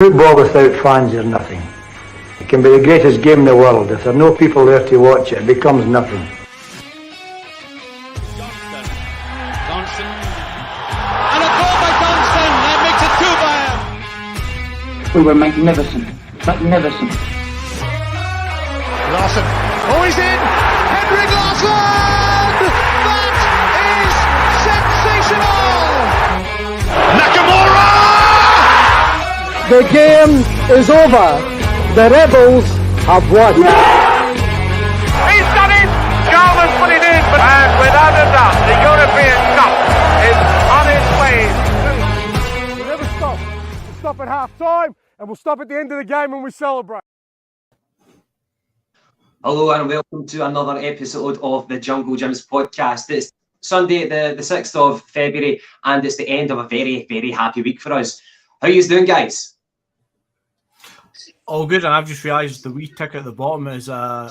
Football without fans is nothing. It can be the greatest game in the world. If there are no people there to watch it, it becomes nothing. Johnston. And a goal by Johnston. That makes it 2 by him. We were magnificent. Magnificent. Larson. Oh, he's in. Henrik Larsson. That is sensational. Nakamura. The game is over. The Rebels have won. He's done it! Garman's put it in, and without a doubt, the European Cup is on its way. We'll never stop. We'll stop at half time and we'll stop at the end of the game when we celebrate. Hello and welcome to another episode of the Jungle Gyms podcast. It's Sunday, the 6th of February, and it's the end of a very, very happy week for us. How are you doing, guys? All good, and I've just realised the wee tick at the bottom is for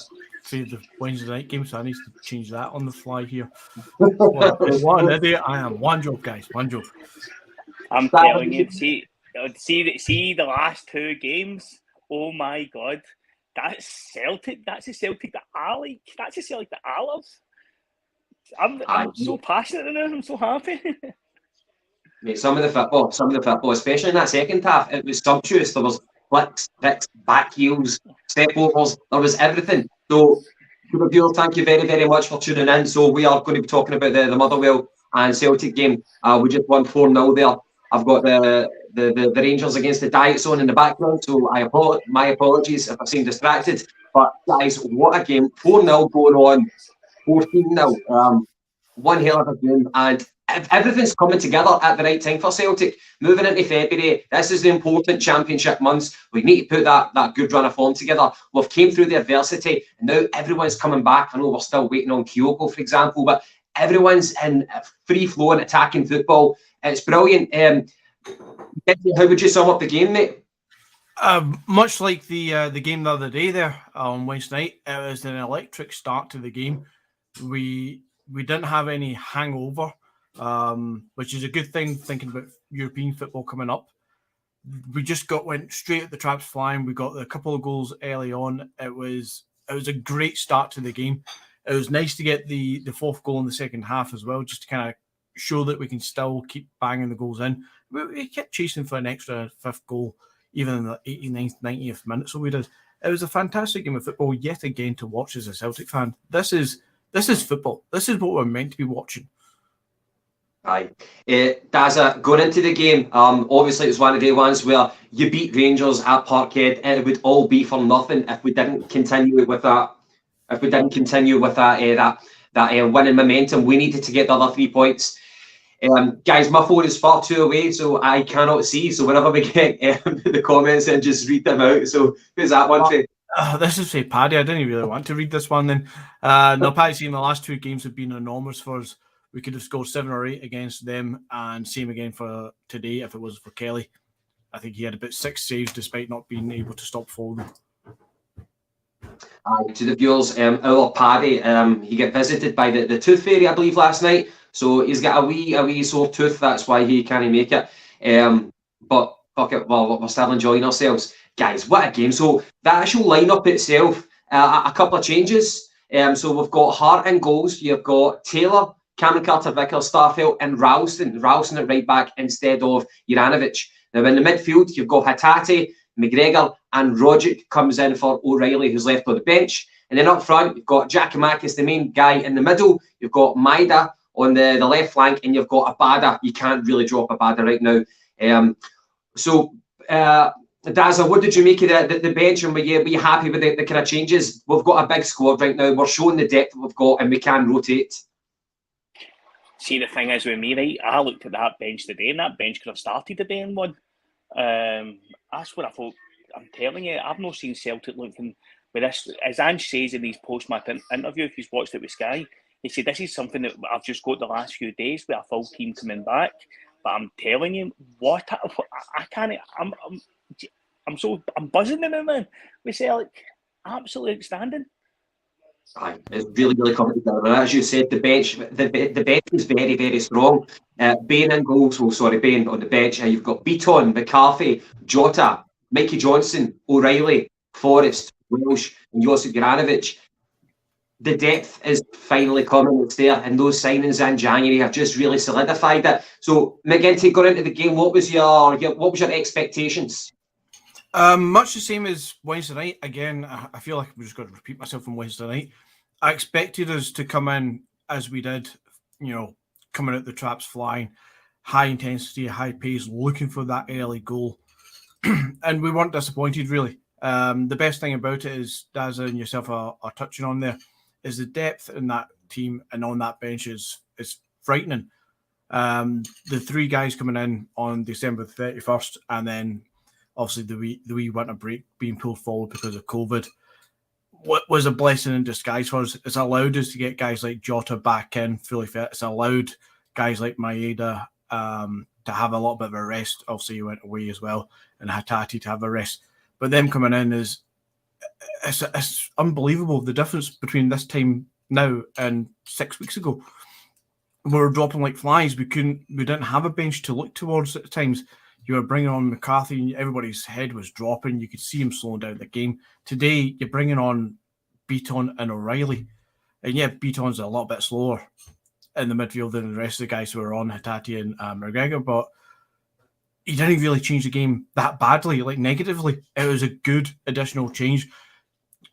the Wednesday night game, so I need to change that on the fly here. What an idiot I am. One job, guys, one job. I'm telling you, see the last two games, oh my God, that's Celtic, that's the Celtic that I like, that's the Celtic that I love. I'm so passionate now, I'm so happy. Mate, some of the football, especially in that second half, it was sumptuous. There was flicks, picks, back heels, step overs, there was everything. So, thank you very, very much for tuning in. So, we are going to be talking about the Motherwell and Celtic game. We just won 4-0 there. I've got the Rangers against the Diet Zone in the background, so my apologies if I seem distracted. But, guys, what a game. 4-0 going on, 14-0. One hell of a game, and everything's coming together at the right time for Celtic. Moving into February, this is the important championship months. We need to put that good run of form together. We've came through the adversity, and now everyone's coming back. I know we're still waiting on Kyogo, for example, but everyone's in free-flowing, attacking football. It's brilliant. How would you sum up the game, mate? Much like the game the other day there on Wednesday night, it was an electric start to the game. We didn't have any hangover, which is a good thing thinking about European football coming up. We just went straight at the traps flying. We got a couple of goals early on. It was a great start to the game. It was nice to get the fourth goal in the second half as well, just to kind of show that we can still keep banging the goals in. We kept chasing for an extra fifth goal, even in the 89th, 90th minute. So we did. It was a fantastic game of football yet again to watch as a Celtic fan. This is football. This is what we're meant to be watching. Aye. Dazza, going into the game, obviously it was one of the ones where you beat Rangers at Parkhead, and it would all be for nothing if we didn't continue with that. If we didn't continue with that winning momentum, we needed to get the other 3 points. Guys, my phone is far too away, so I cannot see. So whenever we get the comments, and just read them out. So who's that one for? This is for Paddy. I didn't really want to read this one then. No, Paddy's saying the last two games have been enormous for us. We could have scored 7 or 8 against them, and same again for today if it was for Kelly. I think he had about 6 saves despite not being able to stop Foden. To the viewers, our Paddy, he got visited by the tooth fairy, I believe, last night. So he's got a wee sore tooth. That's why he can't make it. But fuck it, well, we're still enjoying ourselves. Guys, what a game. So the actual lineup itself, a couple of changes. So we've got Hart in goals. You've got Taylor, Cameron Carter-Vickers, Starfelt, and Ralston at right back instead of Juranovic. Now in the midfield, you've got Hatate, McGregor, and Rogic comes in for O'Reilly, who's left on the bench. And then up front, you've got Giacomakis, the main guy in the middle. You've got Maeda on the left flank, and you've got Abada. You can't really drop Abada right now. Dazza, what did you make of the bench, and were you happy with the kind of changes? We've got a big squad right now. We're showing the depth we've got, and we can rotate. See, the thing is with me, right, I looked at that bench today, and that bench could have started the day in one. That's what I thought. I'm telling you, I've not seen Celtic looking with this. As Ange says in his post-match interview, if he's watched it with Sky, he said, this is something that I've just got the last few days with a full team coming back. But I'm telling you, I can't. I'm buzzing now, man. We Celtic, absolutely outstanding. Aye, it's really, really coming together. And as you said, the bench is very, very strong. Bain in goals. Bain on the bench. You've got Beaton, McCarthy, Jota, Mikey Johnson, O'Reilly, Forrest, Welsh, and Josip Juranovic. The depth is finally coming. It's there, and those signings in January have just really solidified it. So, McGinty, going into the game, what was your expectations? Much the same as Wednesday night. Again, I feel like I'm just going to repeat myself from Wednesday night. I expected us to come in as we did, coming out the traps flying, high intensity, high pace, looking for that early goal. And we weren't disappointed, really. The best thing about it is, Dazza and yourself are touching on there, is the depth in that team and on that bench is frightening. The three guys coming in on December 31st, and then obviously the wee winter break being pulled forward because of COVID, what was a blessing in disguise for us. It's allowed us to get guys like Jota back in fully fit. It's allowed guys like Maeda to have a little bit of a rest. Obviously, he went away as well, and Hatate to have a rest. But them coming in it's unbelievable, the difference between this time now and 6 weeks ago. We were dropping like flies. We didn't have a bench to look towards at times. You were bringing on McCarthy, and everybody's head was dropping. You could see him slowing down the game. Today, you're bringing on Beaton and O'Reilly. And yeah, Beaton's a little bit slower in the midfield than the rest of the guys who were on, Hatate and McGregor, but he didn't really change the game that badly, like negatively. It was a good additional change,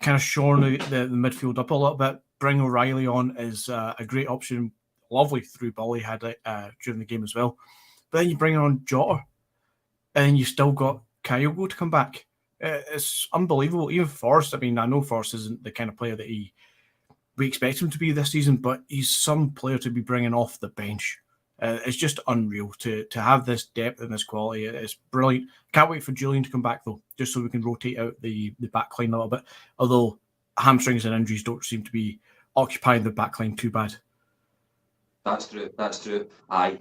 kind of shoring the midfield up a little bit. Bring O'Reilly on is a great option. Lovely through ball he had during the game as well. But then you bring on Jota, and you still got Kyogo to come back. It's unbelievable. Even Forrest, I know Forrest isn't the kind of player that we expect him to be this season, but he's some player to be bringing off the bench. It's just unreal to have this depth and this quality. It's brilliant. Can't wait for Julian to come back, though, just so we can rotate out the back line a little bit. Although hamstrings and injuries don't seem to be occupying the back line too bad. That's true. Aye.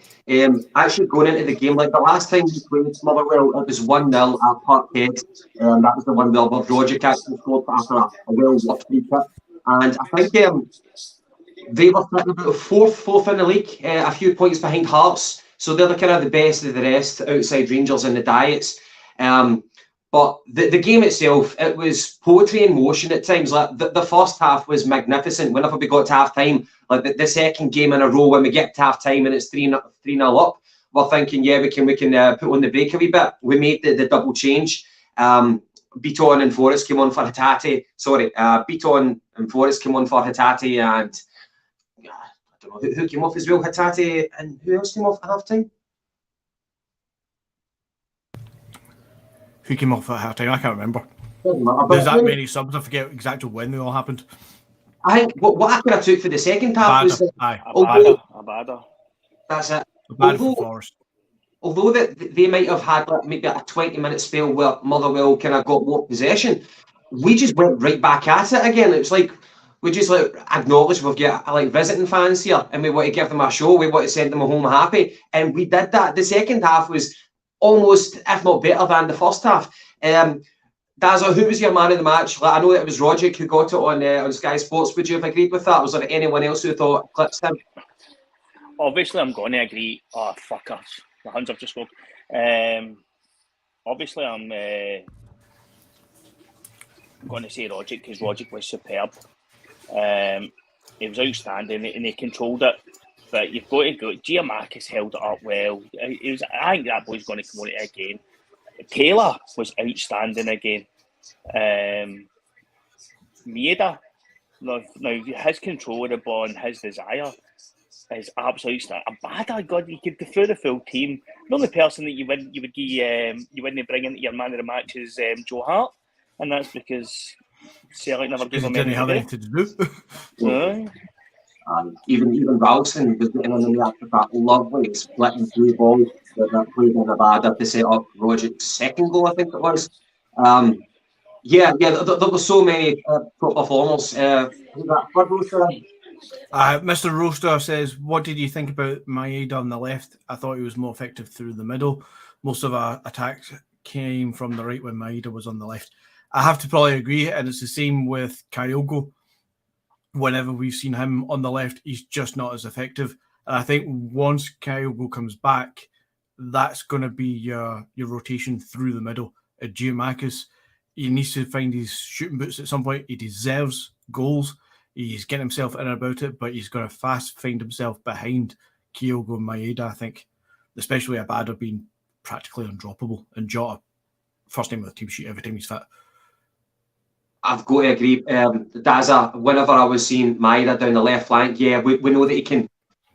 Actually, going into the game, like the last time we played Motherwell, it was 1-0 at Parkhead. That was the 1-0 where Rogic actually scored after a well-worked free kick. And I think they were sitting about fourth in the league, a few points behind Hearts. So they're the kind of the best of the rest outside Rangers in the Diets. But the game itself, it was poetry in motion at times. Like the first half was magnificent. Whenever we got to half time, like the second game in a row, when we get to half time and it's 3-0 up, we're thinking, yeah, we can put on the brake a wee bit. We made the double change. Beaton and Forrest came on for Hatate. Beaton and Forrest came on for Hatate, and I don't know who came off as well. Hatate, and who else came off at half time? Who came off at half time? I can't remember. Matter, there's that many subs. I forget exactly when they all happened. I think what I kind of took for the second half was Abada. That's it. Abada for Forrest. Although they might have had maybe a 20-minute spell where Motherwell kind of got more possession, we just went right back at it again. It's like we just acknowledge we've got visiting fans here, and we want to give them a show. We want to send them home happy, and we did that. The second half was almost, if not better than the first half. Dazza, who was your man of the match? I know that it was Rogic who got it on Sky Sports. Would you have agreed with that? Was there anyone else who thought clips him? Obviously, I'm going to agree. Oh, fuckers. The Huns have just spoke. Obviously, I'm going to say Rogic, because Rogic was superb. He was outstanding and he controlled it. But you've got to go. Giamacchis held it up well. I think that boy's going to come on it again. Taylor was outstanding again. Maeda, now his control of the ball and his desire is absolutely outstanding. Abada, God, you could go through the full team. The only person that you wouldn't bring into your man of the match is Joe Hart, and that's because Celtic never gave him anything to do. Even Ralston was getting on the after that lovely splitting through balls that played in Abada to set up Rogic's second goal, I think it was. There were so many top performers. Mr. Roaster says, what did you think about Maeda on the left? I thought he was more effective through the middle. Most of our attacks came from the right when Maeda was on the left. I have to probably agree, and it's the same with Kyogo. Whenever we've seen him on the left, he's just not as effective. And I think once Kyogo comes back, that's going to be your rotation through the middle. Giamakis, he needs to find his shooting boots at some point. He deserves goals. He's getting himself in and about it, but he's going to fast find himself behind Kyogo and Maeda, I think, especially Abada being practically undroppable, and Jota, first name of the team sheet every time he's fit. I've got to agree. Dazza, whenever I was seeing Maeda down the left flank, yeah, we know that he can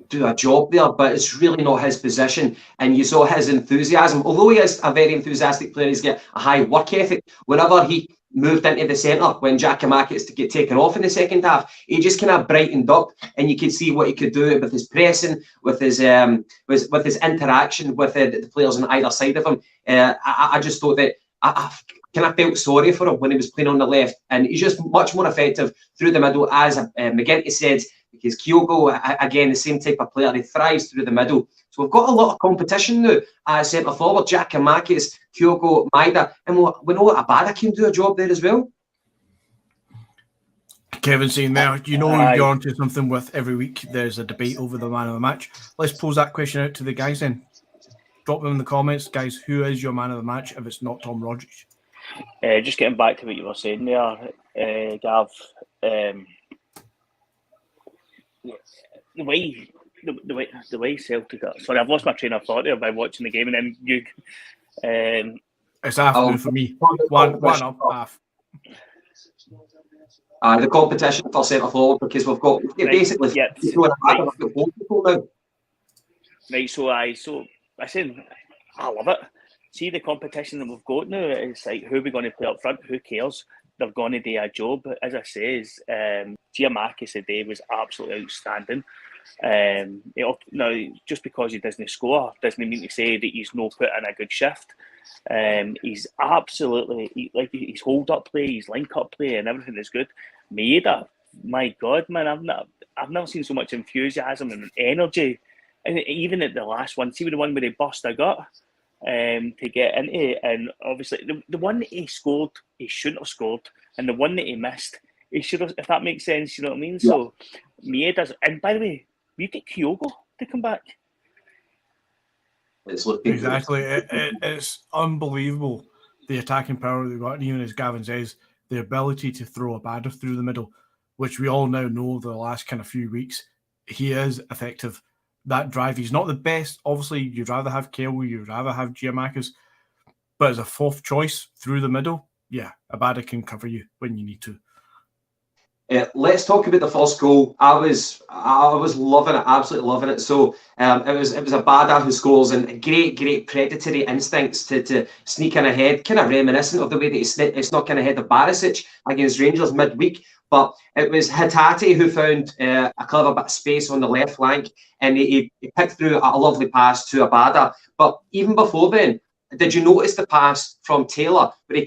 do a job there, but it's really not his position. And you saw his enthusiasm. Although he is a very enthusiastic player, he's got a high work ethic. Whenever he moved into the centre, when Giacomakis to get taken off in the second half, he just kind of brightened up, and you could see what he could do with his pressing, with his interaction with the players on either side of him. I just thought that I kind of felt sorry for him when he was playing on the left, and he's just much more effective through the middle, as McGinty said, because Kyogo, again, the same type of player, he thrives through the middle. So we've got a lot of competition now as centre forward. Giacomakis, Kyogo, Maeda, and we know Abada can do a job there as well. Kevin saying there, you know, you're onto something with every week there's a debate over the man of the match. Let's pose that question out to the guys then. Drop them in the comments, guys. Who is your man of the match if it's not Tom Rogic? Just getting back to what you were saying there, Gav. The way Celtic are. Sorry, I've lost my train of thought there by watching the game, and then you. It's afternoon for me. One up half. The competition for centre forward, because we've got basically both people now. Right, so I love it. See the competition that we've got now. It's like, who are we going to play up front? Who cares? They're going to do a job. As I say, Giamakis today was absolutely outstanding. Now, just because he doesn't score doesn't mean to say that he's not put in a good shift. He's absolutely his hold up play, his link up play, and everything is good. Maeda, my God, man, I've never seen so much enthusiasm and energy, and even at the last one, see the one where he burst a gut to get into, and obviously the one that he scored, he shouldn't have scored, and the one that he missed, he should have. If that makes sense, you know what I mean. Yeah. So Maeda's, and by the way, we get Kyogo to come back. It's looking exactly. It's unbelievable the attacking power they've got, and even as Gavin says, the ability to throw Abada through the middle, which we all now know over the last kind of few weeks, he is effective. That drive, he's not the best. Obviously, you'd rather have Kyogo, you'd rather have Giamakis, but as a fourth choice through the middle, yeah, Abada can cover you when you need to. Let's talk about the first goal. I was loving it, absolutely loving it. So it was Abada who scores, and great predatory instincts to sneak in ahead, kind of reminiscent of the way that he snuck in ahead of Barisic against Rangers midweek. But it was Hatate who found a clever bit of space on the left flank, and he picked through a lovely pass to Abada. But even before then, did you notice the pass from Taylor where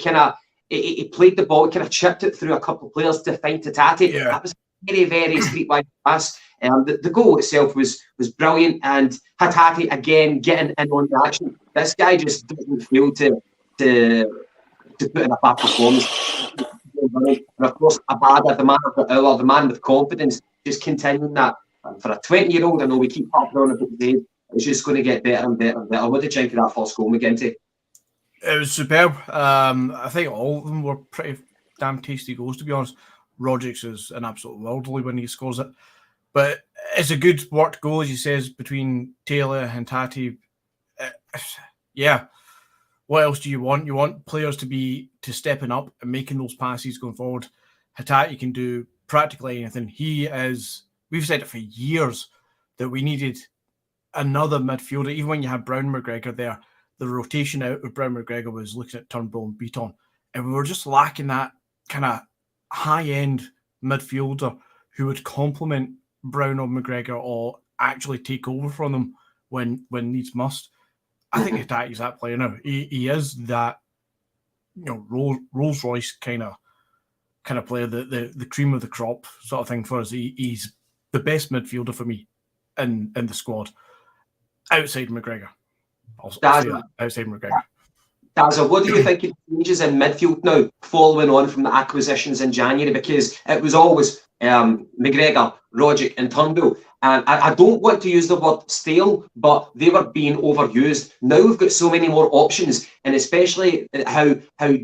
he played the ball, kind of chipped it through a couple of players to find Hatate? Yeah. That was a very streetwise pass. The goal itself was brilliant, and Hatate again getting in on the action. This guy just doesn't fail to put in a bad performance. And of course, Abada, the man of the hour, the man with confidence, just continuing that. And for a 20-year-old, I know we keep harping on about the day, it's just going to get better and better and better. What did you think of that first goal, McGinty? It was superb. I think all of them were pretty damn tasty goals, to be honest. Rogic is an absolute worldly when he scores it. But it's a good worked goal, as he says, between Taylor and Hatate. Yeah. What else do you want? You want players to stepping up and making those passes going forward. Hatate can do practically anything. We've said it for years that we needed another midfielder. Even when you had Brown McGregor there, the rotation out of Brown McGregor was looking at Turnbull and Beaton. And we were just lacking that kind of high-end midfielder who would complement Brown or McGregor or actually take over from them when needs must. I think Hatate's that player now. He is that, Rolls Royce kind of player, the cream of the crop sort of thing for us. He's the best midfielder for me in the squad, outside McGregor. Outside McGregor. Dazza, what do you think of changes in midfield now, following on from the acquisitions in January? Because it was always McGregor, Rogic and Turnbull. And I don't want to use the word stale, but they were being overused. Now we've got so many more options, and especially how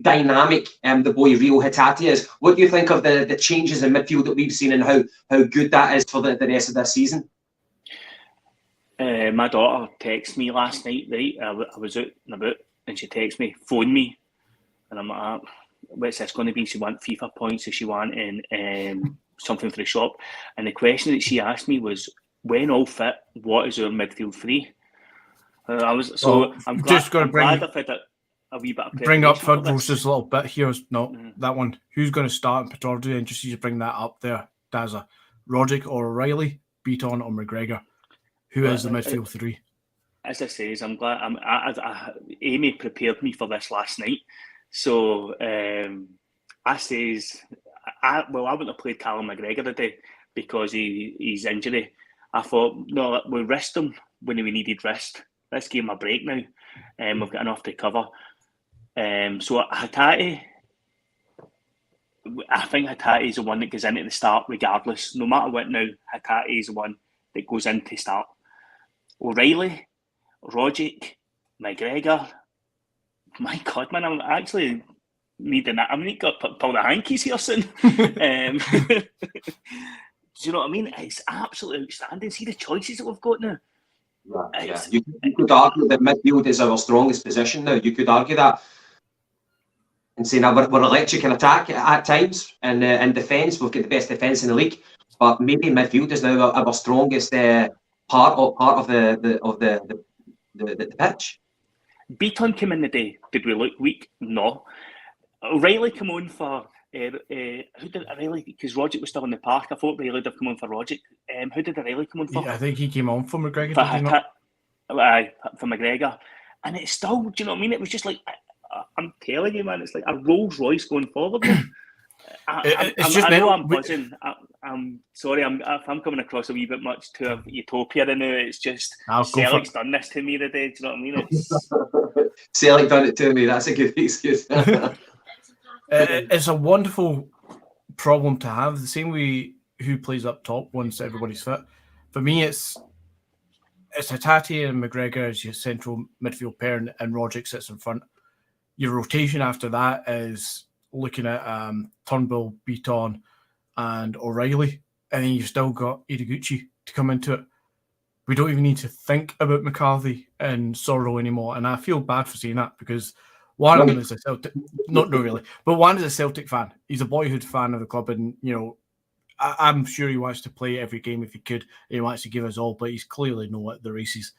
dynamic the boy Rio Hatate is. What do you think of the changes in midfield that we've seen, and how good that is for the rest of this season? My daughter texted me last night, right? I was out and about, and she texted me, phoned me, and I'm like, what's this going to be? She want FIFA points, or she wanting something for the shop? And the question that she asked me was, when all fit, what is our midfield three? I'm glad I've had a wee bit of bring up Fudros just a little bit here. No, that one. Who's going to start in Pittodrie? And just to bring that up there, Dazza. Rogic or O'Reilly, Beaton or McGregor? Who is the midfield three? As I say, I'm glad. Amy prepared me for this last night. So I wouldn't have played Callum McGregor today because he's injury. I thought, no, we risked him when we needed rest. Let's give him a break now. We've got enough to cover. So Hatate, I think Hatate is the one that goes into the start regardless. No matter what now, Hatate is the one that goes in to start. O'Reilly, Rogic, McGregor. My God, man, I'm actually needing that. I'm need to pull the hankies here soon. Do you know what I mean? It's absolutely outstanding. See the choices that we've got now. Right, yeah. You could argue that midfield is our strongest position now. You could argue that and say, now we're electric in attack at times, and in defence we've got the best defence in the league. But maybe midfield is now our strongest part of the pitch. Beaton came in the day. Did we look weak? No. O'Reilly came on for who did O'Reilly? Because Rogic was still in the park. I thought O'Reilly would have come on for Rogic. Who did O'Reilly come on for? Yeah, I think he came on for McGregor. For McGregor, and it's still. Do you know what I mean? It was just like I'm telling you, man. It's like a Rolls Royce going forward. I know I'm buzzing. I'm sorry. If I'm coming across a wee bit much to a utopia now. It's just Celtic's done this to me today. Do you know what I mean? Celtic done it to me. That's a good excuse. It's a wonderful problem to have. The same way who plays up top once everybody's fit. For me, it's Hatate and McGregor as your central midfield pair, and Rogic sits in front. Your rotation after that is looking at Turnbull, Beaton, and O'Reilly, and then you've still got Ideguchi to come into it. We don't even need to think about McCarthy and Sorrow anymore, and I feel bad for saying that because one of them is a Celtic, not really, but one is a Celtic fan. He's a boyhood fan of the club, and I'm sure he wants to play every game if he could. He wants to give us all, but he's clearly not at the races.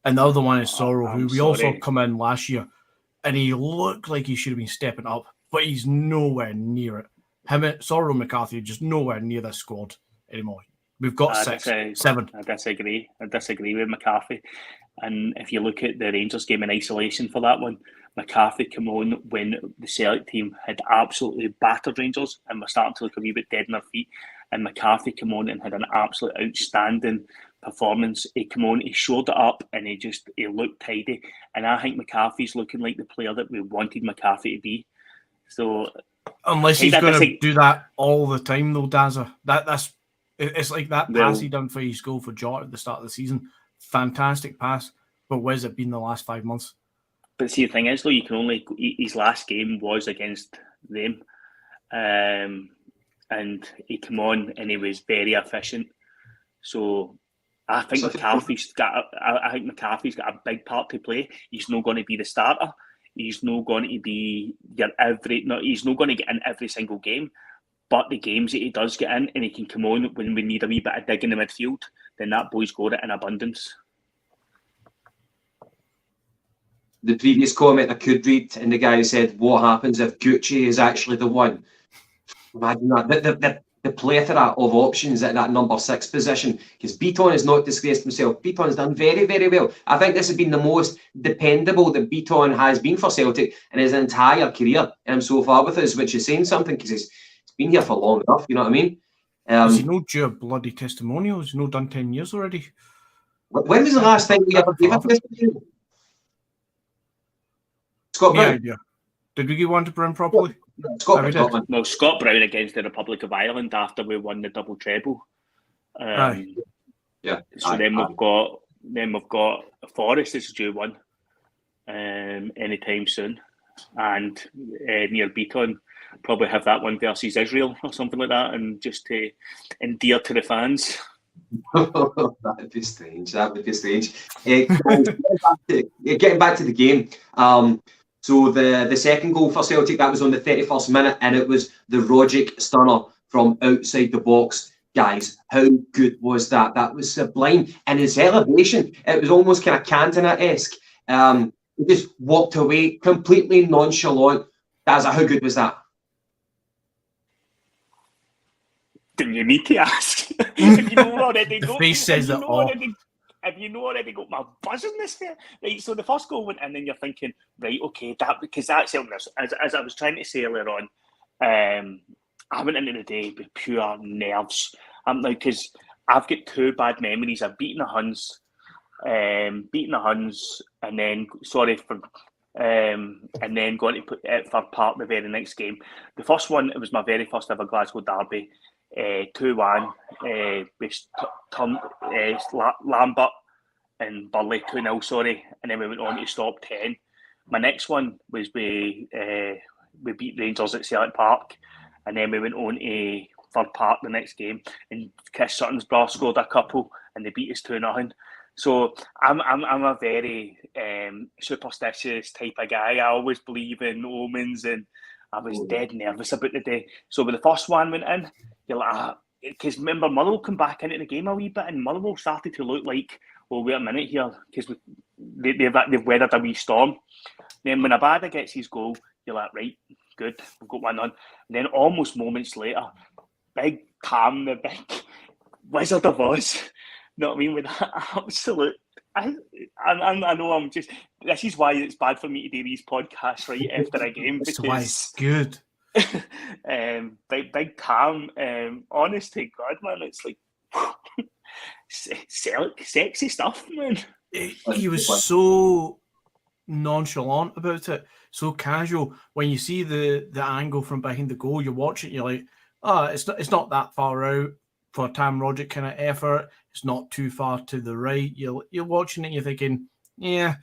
And the other one is Sorrow, who we also come in last year, and he looked like he should have been stepping up, but he's nowhere near it. Sorrow and McCarthy are just nowhere near this squad anymore. We've got 7. I disagree with McCarthy. And if you look at the Rangers game in isolation for that one, McCarthy came on when the Celtic team had absolutely battered Rangers and were starting to look a wee bit dead on their feet. And McCarthy came on and had an absolute outstanding performance. He came on, he showed it up, and he looked tidy. And I think McCarthy's looking like the player that we wanted McCarthy to be. So unless he's going to do that all the time, though, Dazza, it's like that pass he done for his goal for Jota at the start of the season. Fantastic pass, but where's it been the last 5 months? But see, the thing is, though, his last game was against them, and he came on and he was very efficient. So I think McCarthy's got a big part to play. He's not going to be the starter. He's not going to be he's not going to get in every single game. But the games that he does get in, and he can come on when we need a wee bit of dig in the midfield, then that boy's got it in abundance. The previous comment I could read, and the guy said, "What happens if Gucci is actually the one?" Imagine that. The plethora of options at that number 6 position, because Beaton has not disgraced himself. Beaton's done very, very well. I think this has been the most dependable that Beaton has been for Celtic in his entire career so far with us, which is saying something because he's been here for long enough, you know what I mean? Has he not due a bloody testimonial? He's not done 10 years already. When was the last time we ever gave a testimonial? Scott Brown? Yeah. Did we give one to Brown properly? Scott Brown against the Republic of Ireland after we won the double treble. Right. Yeah. So then we've got Forest is due one anytime soon, and near Beaton probably have that one versus Israel or something like that, and just to endear to the fans. That'd be strange. Getting back to the game. So the second goal for Celtic, that was on the 31st minute, and it was the Rogic stunner from outside the box. Guys, how good was that? That was sublime. And his elevation, it was almost kind of Cantona-esque. He just walked away completely nonchalant. Dazza, how good was that? Do you need to ask? If you know already, the face says it all. Have you already got my buzz in this there? Right, so the first goal went in, and you're thinking, right, okay, because that's illness. As I was trying to say earlier on, I went into the day with pure nerves. Because I've got two bad memories. I've beaten the Huns, and then and then going to put it for part the very next game. The first one, it was my very first ever Glasgow derby. 2-1 with Lambert and Burley 2-0, sorry, and then we went on to stop 10. My next one was we beat Rangers at Celtic Park, and then we went on to Third Park the next game, and Chris Sutton's brother scored a couple, and they beat us 2-0. So I'm a very superstitious type of guy. I always believe in omens, and I was dead nervous about the day. So when the first one went in, you're like, because remember Motherwell come back into the game a wee bit, and Motherwell started to look like, well, wait a minute here, because they've weathered a wee storm. Then when Abada gets his goal, you're like, right, good, we've got one on. And then almost moments later, big Tam, the big Wizard of Oz, you know what I mean, with that absolute. I know I'm just. This is why it's bad for me to do these podcasts right after a game. That's why it's good. Big Tam, honest to God, man, it's like sexy stuff, man. He was so nonchalant about it, so casual. When you see the angle from behind the goal, you watch it, you're like, it's not that far out for Tam Rogic kind of effort. It's not too far to the right. You're watching it, you're thinking, yeah,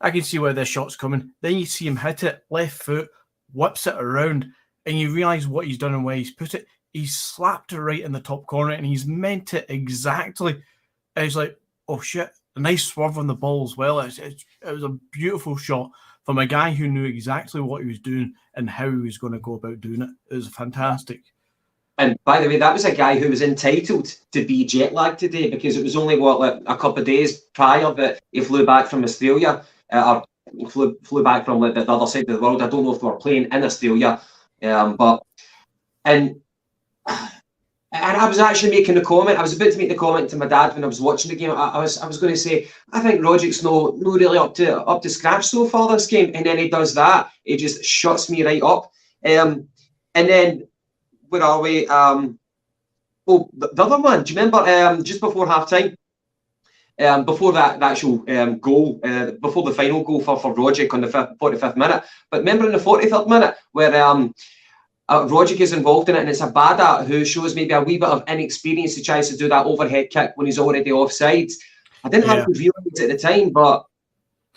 I can see where this shot's coming. Then you see him hit it, left foot, whips it around, and you realise what he's done and where he's put it. He's slapped it right in the top corner, and he's meant it exactly. And he's like, oh shit, a nice swerve on the ball as well. It was a beautiful shot from a guy who knew exactly what he was doing and how he was going to go about doing it. It was fantastic. And by the way, that was a guy who was entitled to be jet lagged today, because it was only like a couple of days prior that he flew back from Australia, or flew back from the other side of the world. I don't know if they were playing in Australia, but I was actually making the comment. I was about to make the comment to my dad when I was watching the game. I was going to say, I think Rogic's no really up to scratch so far this game, and then he does that. He just shuts me right up. And then where are we? The other one. Do you remember just before half time? Before that actual goal, before the final goal for Rogic on the 45th minute. But remember in the 43rd minute where Rogic is involved in it, and it's Abada who shows maybe a wee bit of inexperience. He tries to do that overhead kick when he's already offside. I didn't have to realise it at the time, but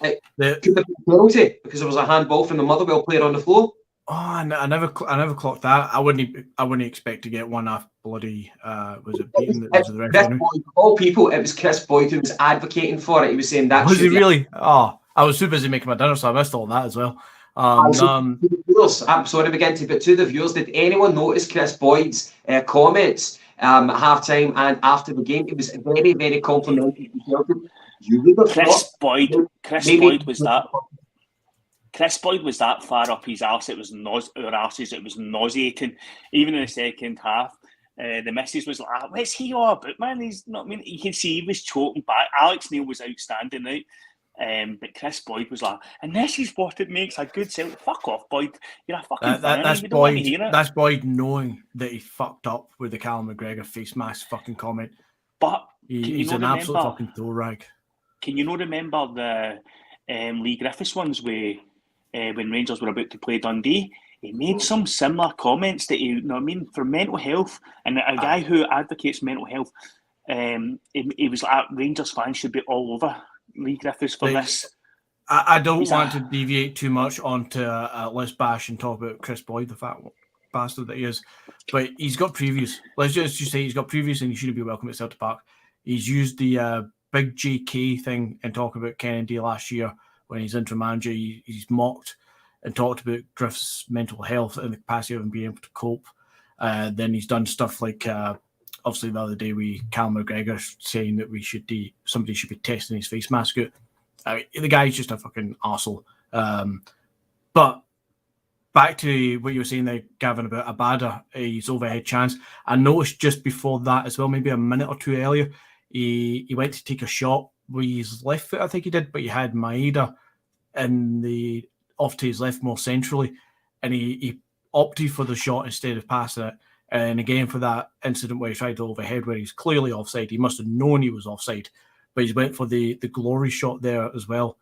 it could have been a penalty because there was a handball from the Motherwell player on the floor. Oh, I never clocked that. I wouldn't expect to get one off bloody. Was it Beaton that was the referee? Of all people, it was Chris Boyd who was advocating for it. He was saying that. Was he really? Oh, I was too busy making my dinner, so I missed all that as well. I'm sorry, but to the viewers, did anyone notice Chris Boyd's comments at half time and after the game? It was very, very complimentary to Celtic. Chris Boyd was that far up his arse. It was our arses. It was nauseating. Even in the second half, the missus was like, "What's he all about, man? He's not." I mean, you can see he was choking back. Alex Neil was outstanding, right? But Chris Boyd was like, and this is what it makes a good Celtic. Fuck off, Boyd. You're a fucking fan. That's Boyd knowing that he fucked up with the Callum McGregor face mask fucking comment. But he's an absolute fucking throw rag. Can you not remember the Lee Griffiths ones when Rangers were about to play Dundee? He made some similar comments that for mental health, and a guy who advocates mental health. he was like, Rangers fans should be all over Lee Griffiths for this. I don't want to deviate too much onto let's bash and talk about Chris Boyd, the fat bastard that he is. But he's got previews. Let's just say he's got previews and he shouldn't be welcome at Celtic Park. He's used the big JK thing and talking about Kennedy last year when he's interim manager. He's mocked and talked about Griff's mental health and the capacity of him being able to cope. Then he's done stuff like obviously the other day with Cal McGregor saying that somebody should be testing his face mask out. I mean, the guy's just a fucking arsehole. But back to what you were saying there, Gavin, about Abada, his overhead chance. I noticed just before that as well, maybe a minute or two earlier, he went to take a shot with his left foot, I think he did, but he had Maeda off to his left more centrally, and he opted for the shot instead of passing it. And again, for that incident where he tried to overhead, where he's clearly offside, he must have known he was offside, but he went for the glory shot there as well.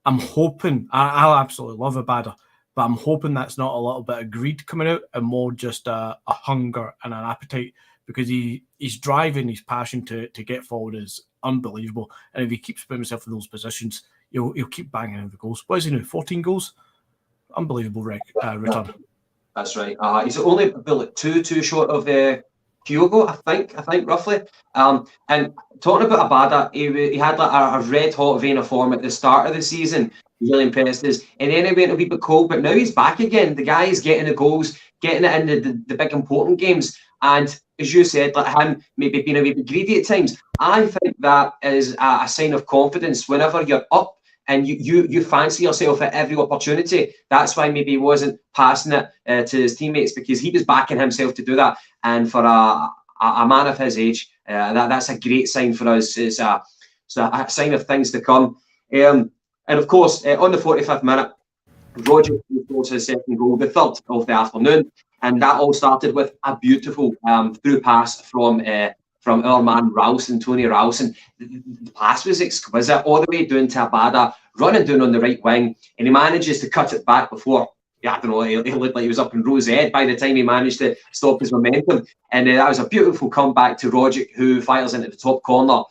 I'm hoping, I absolutely love Abada, but I'm hoping that's not a little bit of greed coming out and more just a hunger and an appetite, because he's driving, his passion to get forward is unbelievable. And if he keeps putting himself in those positions, he'll keep banging in the goals. What is he now, 14 goals? Unbelievable return. That's right. He's only about 2 short of Kyogo, I think roughly. And talking about Abada, he had like a red hot vein of form at the start of the season. Really impressed us, and then it went a wee bit cold. But now he's back again. The guy is getting the goals, getting it in the big important games. And as you said, like him maybe being a wee bit greedy at times. I think that is a sign of confidence. Whenever you're up and you fancy yourself at every opportunity, that's why maybe he wasn't passing it to his teammates, because he was backing himself to do that. And for a man of his age, that's a great sign for us. It's a sign of things to come. And of course, on the 45th minute, Rogic scores his second goal, the third of the afternoon, and that all started with a beautiful through pass from our man Tony Ralston. The pass was exquisite, all the way down to Abada, running down on the right wing, and he manages to cut it back before. I don't know, he looked like he was up in Rose Ed by the time he managed to stop his momentum. And that was a beautiful comeback to Rogic, who fires into the top corner.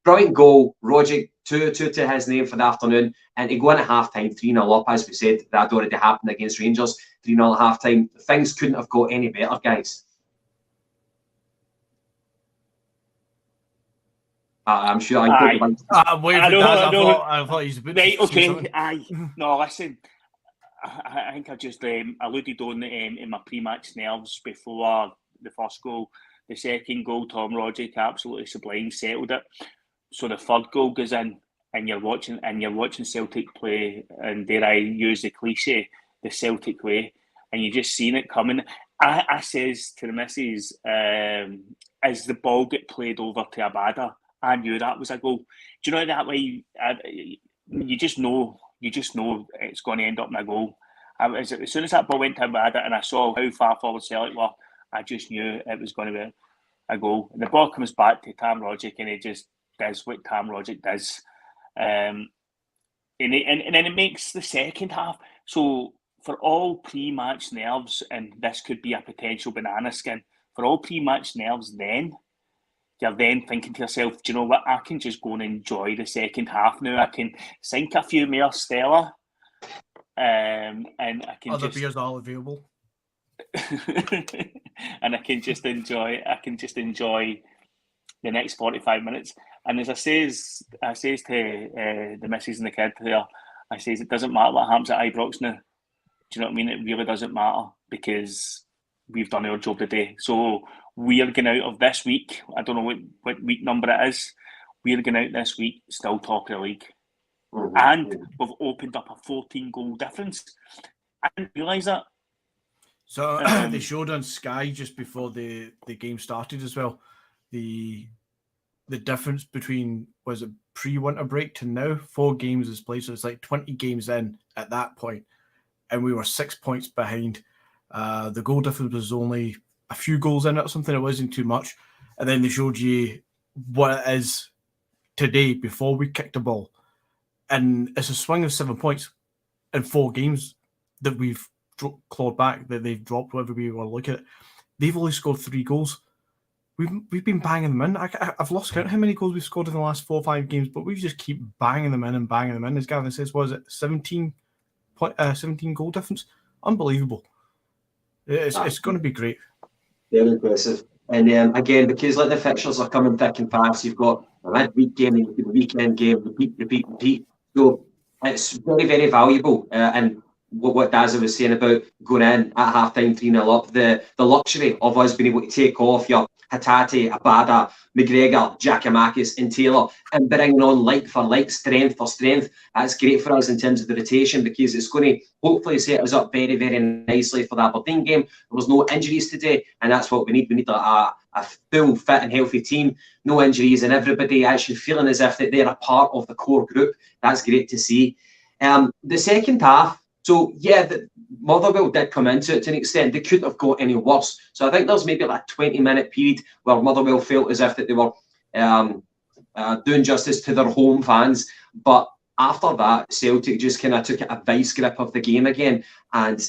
Brilliant goal, Rogic, 2 to his name for the afternoon. And to go in at half-time, 3-0 up, as we said, that had already happened against Rangers, 3-0 at half-time. Things couldn't have got any better, guys. I'm sure I thought he's a bit... Right, okay, aye. No, listen, I think I just alluded on in my pre-match nerves before the first goal. The second goal, Tom Rogic, absolutely sublime, settled it. So the third goal goes in, and you're watching Celtic play, and dare I use the cliche, the Celtic way, and you just seen it coming. I says to the missus, as the ball get played over to Abada, I knew that was a goal. Do you know that way? You just know it's going to end up in a goal. As soon as that ball went to Abada and I saw how far forward Celtic were, I just knew it was going to be a goal. And the ball comes back to Tam Rogic, and he just does what Tam Rogic does. And then it makes the second half. So for all pre-match nerves, and this could be a potential banana skin, for all pre-match nerves then, you're then thinking to yourself, do you know what, I can just go and enjoy the second half now. I can sink a few more Stella, and I can other beers are all available. And I can just enjoy the next 45 minutes. And as I says to the missus and the kid there, I says it doesn't matter what happens at Ibrox now. Do you know what I mean? It really doesn't matter, because we've done our job today. So we are going out of this week. I don't know what week number it is. We're going out this week still top of the league. Mm-hmm. And we've opened up a 14-goal difference. I didn't realise that. So they showed on Sky just before the game started as well, the difference between, was it pre-winter break to now? 4 games is played, so it's like 20 games in at that point, and we were 6 points behind. The goal difference was only a few goals in it or something. It wasn't too much. And then they showed you what it is today before we kicked the ball. And it's a swing of 7 points in 4 games that we've clawed back, that they've dropped, whatever we want to look at it. They've only scored 3 goals. we've been banging them in. I've lost count how many goals we've scored in the last 4 or 5 games, but we just keep banging them in and banging them in. As Gavin says, was it 17 goal difference? Unbelievable. It's going to be great. Very impressive. And again, because like the fixtures are coming thick and fast, you've got a midweek game and the weekend game, repeat. So it's very, very valuable. And what Dazza was saying about going in at half-time 3-0 up, the luxury of us being able to take off your Hatate, Abada, McGregor, Giakoumakis and Taylor and bringing on like for like, strength for strength. That's great for us in terms of the rotation because it's going to hopefully set us up very, very nicely for the Aberdeen game. There was no injuries today and that's what we need. We need a full, fit and healthy team, no injuries and everybody actually feeling as if that they're a part of the core group. That's great to see. The second half, so yeah, Motherwell did come into it to an extent. They couldn't have got any worse. So I think there's maybe like a 20-minute period where Motherwell felt as if that they were doing justice to their home fans. But after that, Celtic just kind of took a vice grip of the game again. And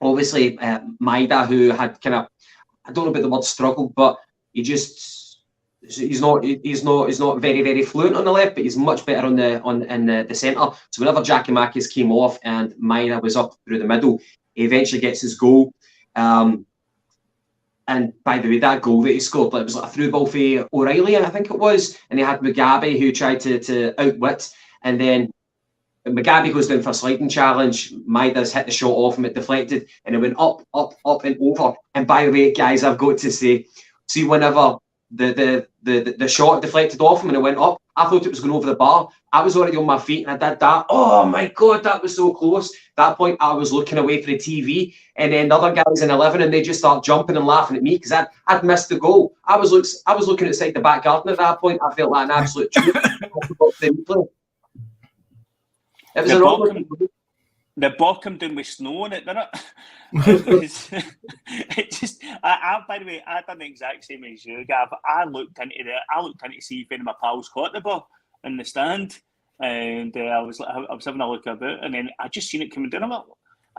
obviously, Maeda, who had kind of, I don't know about the word struggle, but he's not very, very fluent on the left, but he's much better in the centre. So whenever Giakoumakis came off and Maeda was up through the middle, he eventually gets his goal. And by the way, that goal that he scored, it was like a through ball for O'Reilly, I think it was, and he had Mugabe who tried to outwit, and then Mugabe goes down for a sliding challenge. Maeda's hit the shot off him, it deflected, and it went up and over. And by the way, guys, I've got to say, see whenever the shot deflected off him and it went up, I thought it was going over the bar. I was already on my feet and I did that. Oh my God, that was so close. At that point, I was looking away for the TV, and then the other guys in 11 and they just start jumping and laughing at me because I'd missed the goal. I was looking outside the back garden at that point. I felt like an absolute trooper. It was the ball came down with snow on it, didn't it? It just. By the way, I done the exact same as you, Gav. I looked into to see if any of my pals caught the ball in the stand, and I was having a look about, and then I just seen it coming down.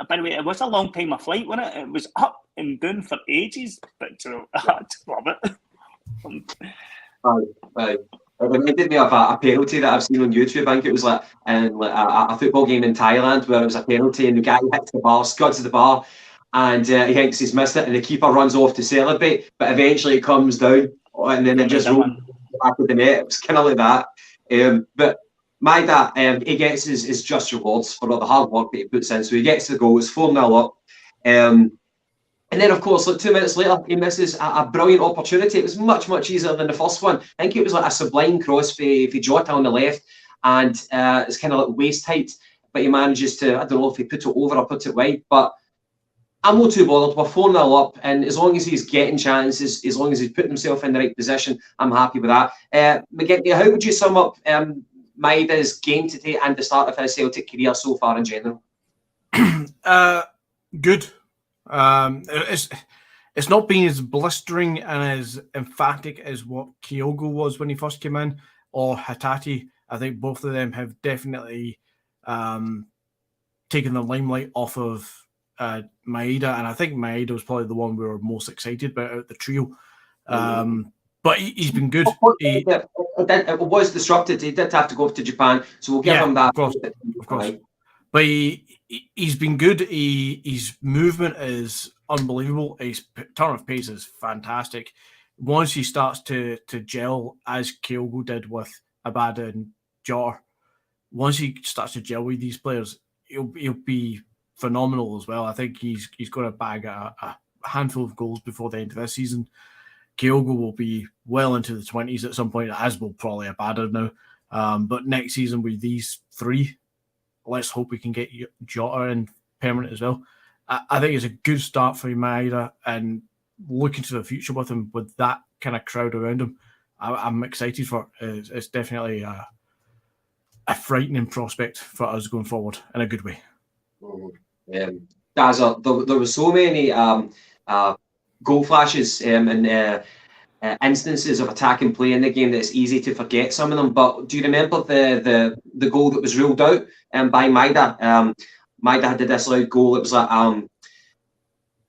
By the way, it was a long time of flight, wasn't it? It was up and down for ages, but I just love it. Right. It reminded me of a penalty that I've seen on YouTube. I think it was like a football game in Thailand where it was a penalty and the guy hits the bar, scuds the bar, and he thinks he's missed it and the keeper runs off to celebrate, but eventually it comes down and then it just rolls back of the net. It was kind of like that. But Maeda, he gets his just rewards for all the hard work that he puts in. So he gets the goal, it's 4-0 up. And then, of course, like 2 minutes later, he misses a brilliant opportunity. It was much, much easier than the first one. I think it was like a sublime cross for Jota on the left, and it's kind of like waist height, but he manages to, I don't know if he put it over or put it wide, but I'm not too bothered. We're 4-0 up, and as long as he's getting chances, as long as he's putting himself in the right position, I'm happy with that. McGinty, how would you sum up Maeda's game today and the start of his Celtic career so far in general? Good. It's not been as blistering and as emphatic as what Kyogo was when he first came in, or Hatate. I think both of them have definitely taken the limelight off of Maeda, and I think Maeda was probably the one we were most excited about out of the trio. But he's been good. It was disrupted. He did have to go to Japan, so we'll give him that. Of course. But he's been good. His movement is unbelievable. His turn of pace is fantastic. Once he starts to gel, as Kyogo did with Abada and Jota, once he starts to gel with these players, he'll be phenomenal as well. I think he's going to bag a handful of goals before the end of this season. Kyogo will be well into the 20s at some point, as will probably Abada now. But next season with these three, let's hope we can get Jota in permanent as well. I think it's a good start for Maeda, and looking to the future with him, with that kind of crowd around him, I'm excited for it. It's definitely a frightening prospect for us going forward in a good way. Dazza, there were so many goal flashes and instances of attack and play in the game that it's easy to forget some of them. But do you remember the goal that was ruled out by Maeda? Maeda had the disallowed goal. It was like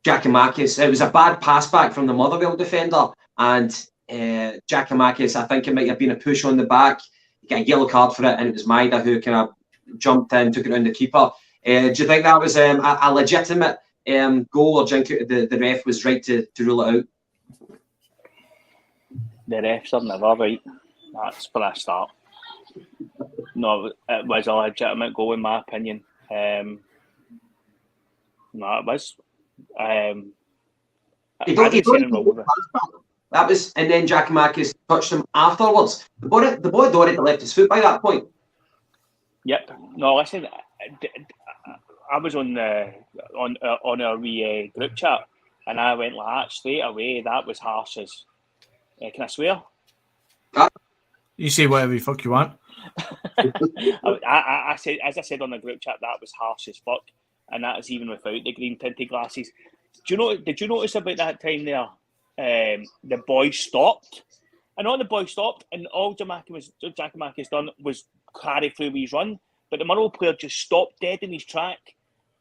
Giakoumakis. It was a bad pass back from the Motherwell defender, and Giakoumakis, I think it might have been a push on the back. He got a yellow card for it, and it was Maeda who kind of jumped in, took it around the keeper. Do you think that was a legitimate goal, or do you think the ref was right to rule it out? The refs are never right. That's where I start. No, it was a legitimate goal in my opinion. No, it was. That was, and then Giakoumakis touched him afterwards. The boy had already left his foot by that point. Yep. No, listen. I was on our wee group chat, and I went like that straight away. That was harsh as. Can I swear? You say whatever the fuck you want. I said, as I said on the group chat, that was harsh as fuck, and that is even without the green tinted glasses. Did you notice about that time there? The boy stopped, and all the boy stopped, and all Giakoumakis done was carry through his run, but the Motherwell player just stopped dead in his track,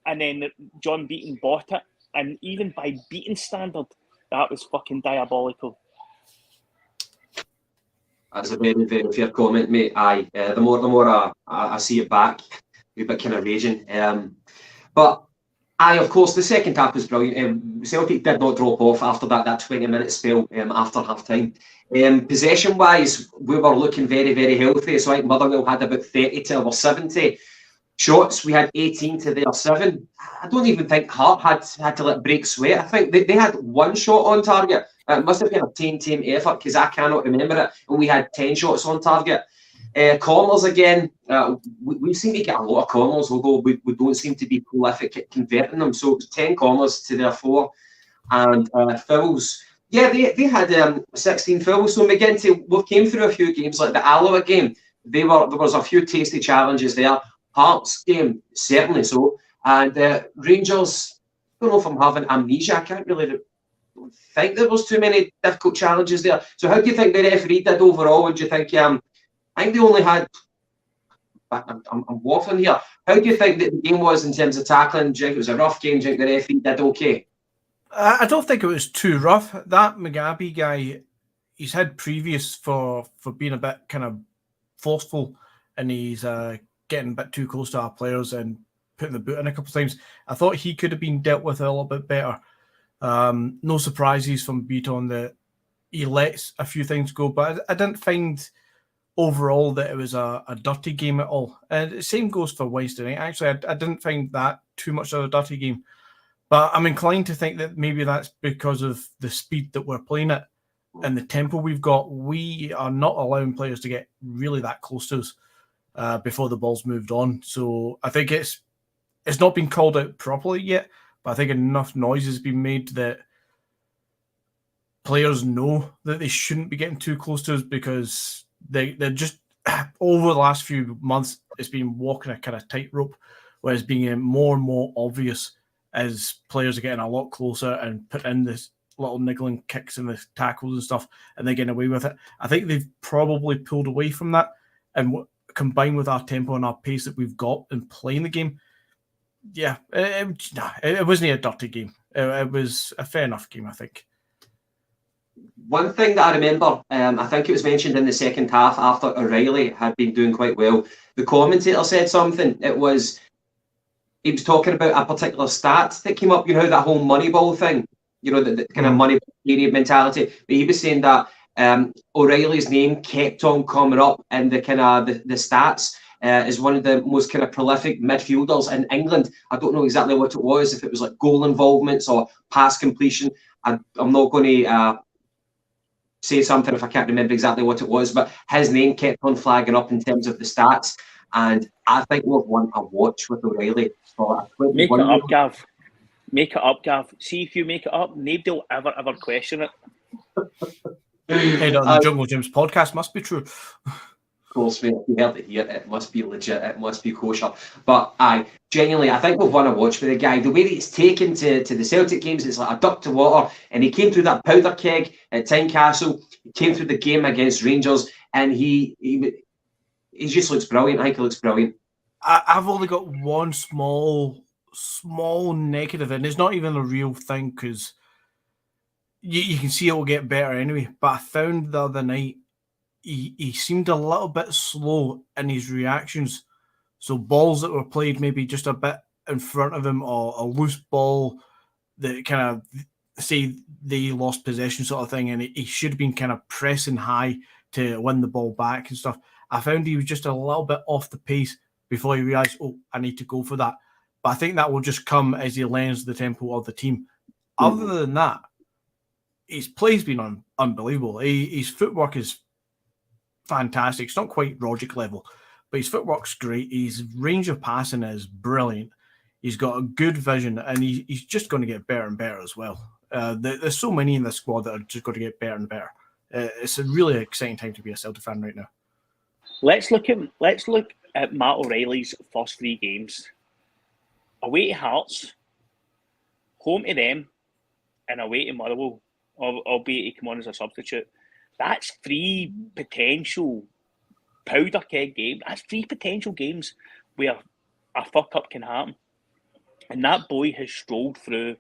and then John Beaton bought it, and even by Beaton standard, that was fucking diabolical. That's a very, very fair comment, mate. Aye, the more I see it back, a bit kind of raging. But aye, of course, the second half was brilliant. Celtic did not drop off after that 20-minute spell after half time. Possession-wise, we were looking very, very healthy. So I think Motherwell had about 30 to over 70 shots. We had 18 to their 7. I don't even think Hart had to break sweat. I think they had one shot on target. It must have been a team effort because I cannot remember it. And we had 10 shots on target. Corners again, we seem to get a lot of corners, although we don't seem to be prolific at converting them. So 10 corners to their 4. And fouls. Yeah, they had 16 fouls. So McGinty, we came through a few games like the Alloa game. There was a few tasty challenges there. Hearts game, certainly so. And Rangers, I don't know if I'm having amnesia. I can't really think there was too many difficult challenges there. So how do you think the referee did overall? And do you think, I think they only had, I'm waffling here. How do you think that the game was in terms of tackling? Do you think it was a rough game? Do you think the referee did okay? I don't think it was too rough. That Mugabe guy, he's had previous for being a bit kind of forceful, and he's getting a bit too close to our players and putting the boot in a couple of times. I thought he could have been dealt with a little bit better. No surprises from Beaton that he lets a few things go, but I didn't find overall that it was a dirty game at all. And the same goes for Wednesday night. Actually, I didn't find that too much of a dirty game. But I'm inclined to think that maybe that's because of the speed that we're playing at and the tempo we've got. We are not allowing players to get really that close to us before the ball's moved on. So I think it's not been called out properly yet, but I think enough noise has been made that players know that they shouldn't be getting too close to us, because they're just, over the last few months, it's been walking a kind of tightrope where it's being more and more obvious as players are getting a lot closer and put in this little niggling kicks and the tackles and stuff, and they're getting away with it. I think they've probably pulled away from that, and combined with our tempo and our pace that we've got in playing the game, yeah, it wasn't a dirty game. It was a fair enough game, I think. One thing that I remember, I think it was mentioned in the second half after O'Reilly had been doing quite well. The commentator said something. He was talking about a particular stat that came up, that whole Moneyball thing, the kind of Moneyball period mentality. But he was saying that O'Reilly's name kept on coming up in the kind of the stats as one of the most kind of prolific midfielders in England. I don't know exactly what it was, if it was like goal involvements or pass completion. I'm not going to say something if I can't remember exactly what it was, but his name kept on flagging up in terms of the stats. And I think we've won a watch with O'Reilly. Make it up, Gav. Make it up, Gav. See if you make it up, nobody will ever question it. Head on the Jungle Gyms podcast must be true. Of course, mate, if you heard it here, it must be legit, it must be kosher. But genuinely, I think we've won a watch with the guy. The way that he's taken to the Celtic games, it's like a duck to water. And he came through that powder keg at Tynecastle. He came through the game against Rangers, and he just looks brilliant. I think he looks brilliant. I've only got one small negative, and it's not even a real thing, because you can see it will get better anyway. But I found the other night he seemed a little bit slow in his reactions. So balls that were played maybe just a bit in front of him, or a loose ball that kind of, say they lost possession sort of thing, and he should have been kind of pressing high to win the ball back and stuff. I found he was just a little bit off the pace before he realised, oh, I need to go for that. But I think that will just come as he learns the tempo of the team. Other than that, his play's been unbelievable. His footwork is fantastic. It's not quite Rogic level, but his footwork's great. His range of passing is brilliant. He's got a good vision, and he's just going to get better and better as well. There's so many in the squad that are just going to get better and better. It's a really exciting time to be a Celtic fan right now. Let's look at Matt O'Reilly's first 3 games. Away to Hearts, home to them, and away to Motherwell, albeit he came on as a substitute. That's 3 potential powder keg games. That's 3 potential games where a fuck up can happen. And that boy has strolled through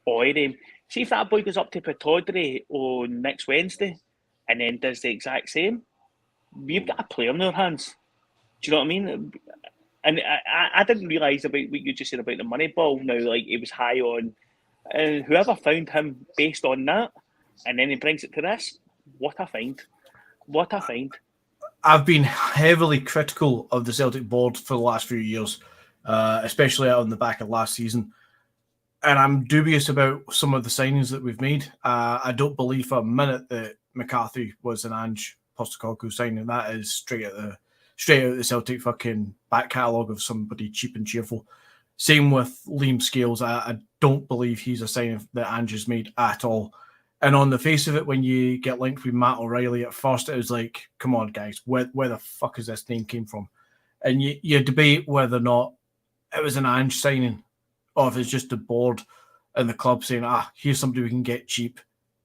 all of them. See if that boy goes up to Pataudry on next Wednesday and then does the exact same, we've got a player in our hands. Do you know what I mean? And I didn't realise about what you just said about the money ball. Now, like, it was high on. Whoever found him based on that, and then he brings it to this, what a find. What a find. I've been heavily critical of the Celtic board for the last few years, especially on the back of last season. And I'm dubious about some of the signings that we've made. I don't believe for a minute that McCarthy was an Ange Postecoglou signing. That is straight out of the Celtic fucking back catalogue of somebody cheap and cheerful. Same with Liam Scales. I don't believe he's a signing that Ange has made at all. And on the face of it, when you get linked with Matt O'Reilly, at first it was like, come on, guys, where the fuck is this name came from? And you debate whether or not it was an Ange signing, or if it's just the board and the club saying, here's somebody we can get cheap,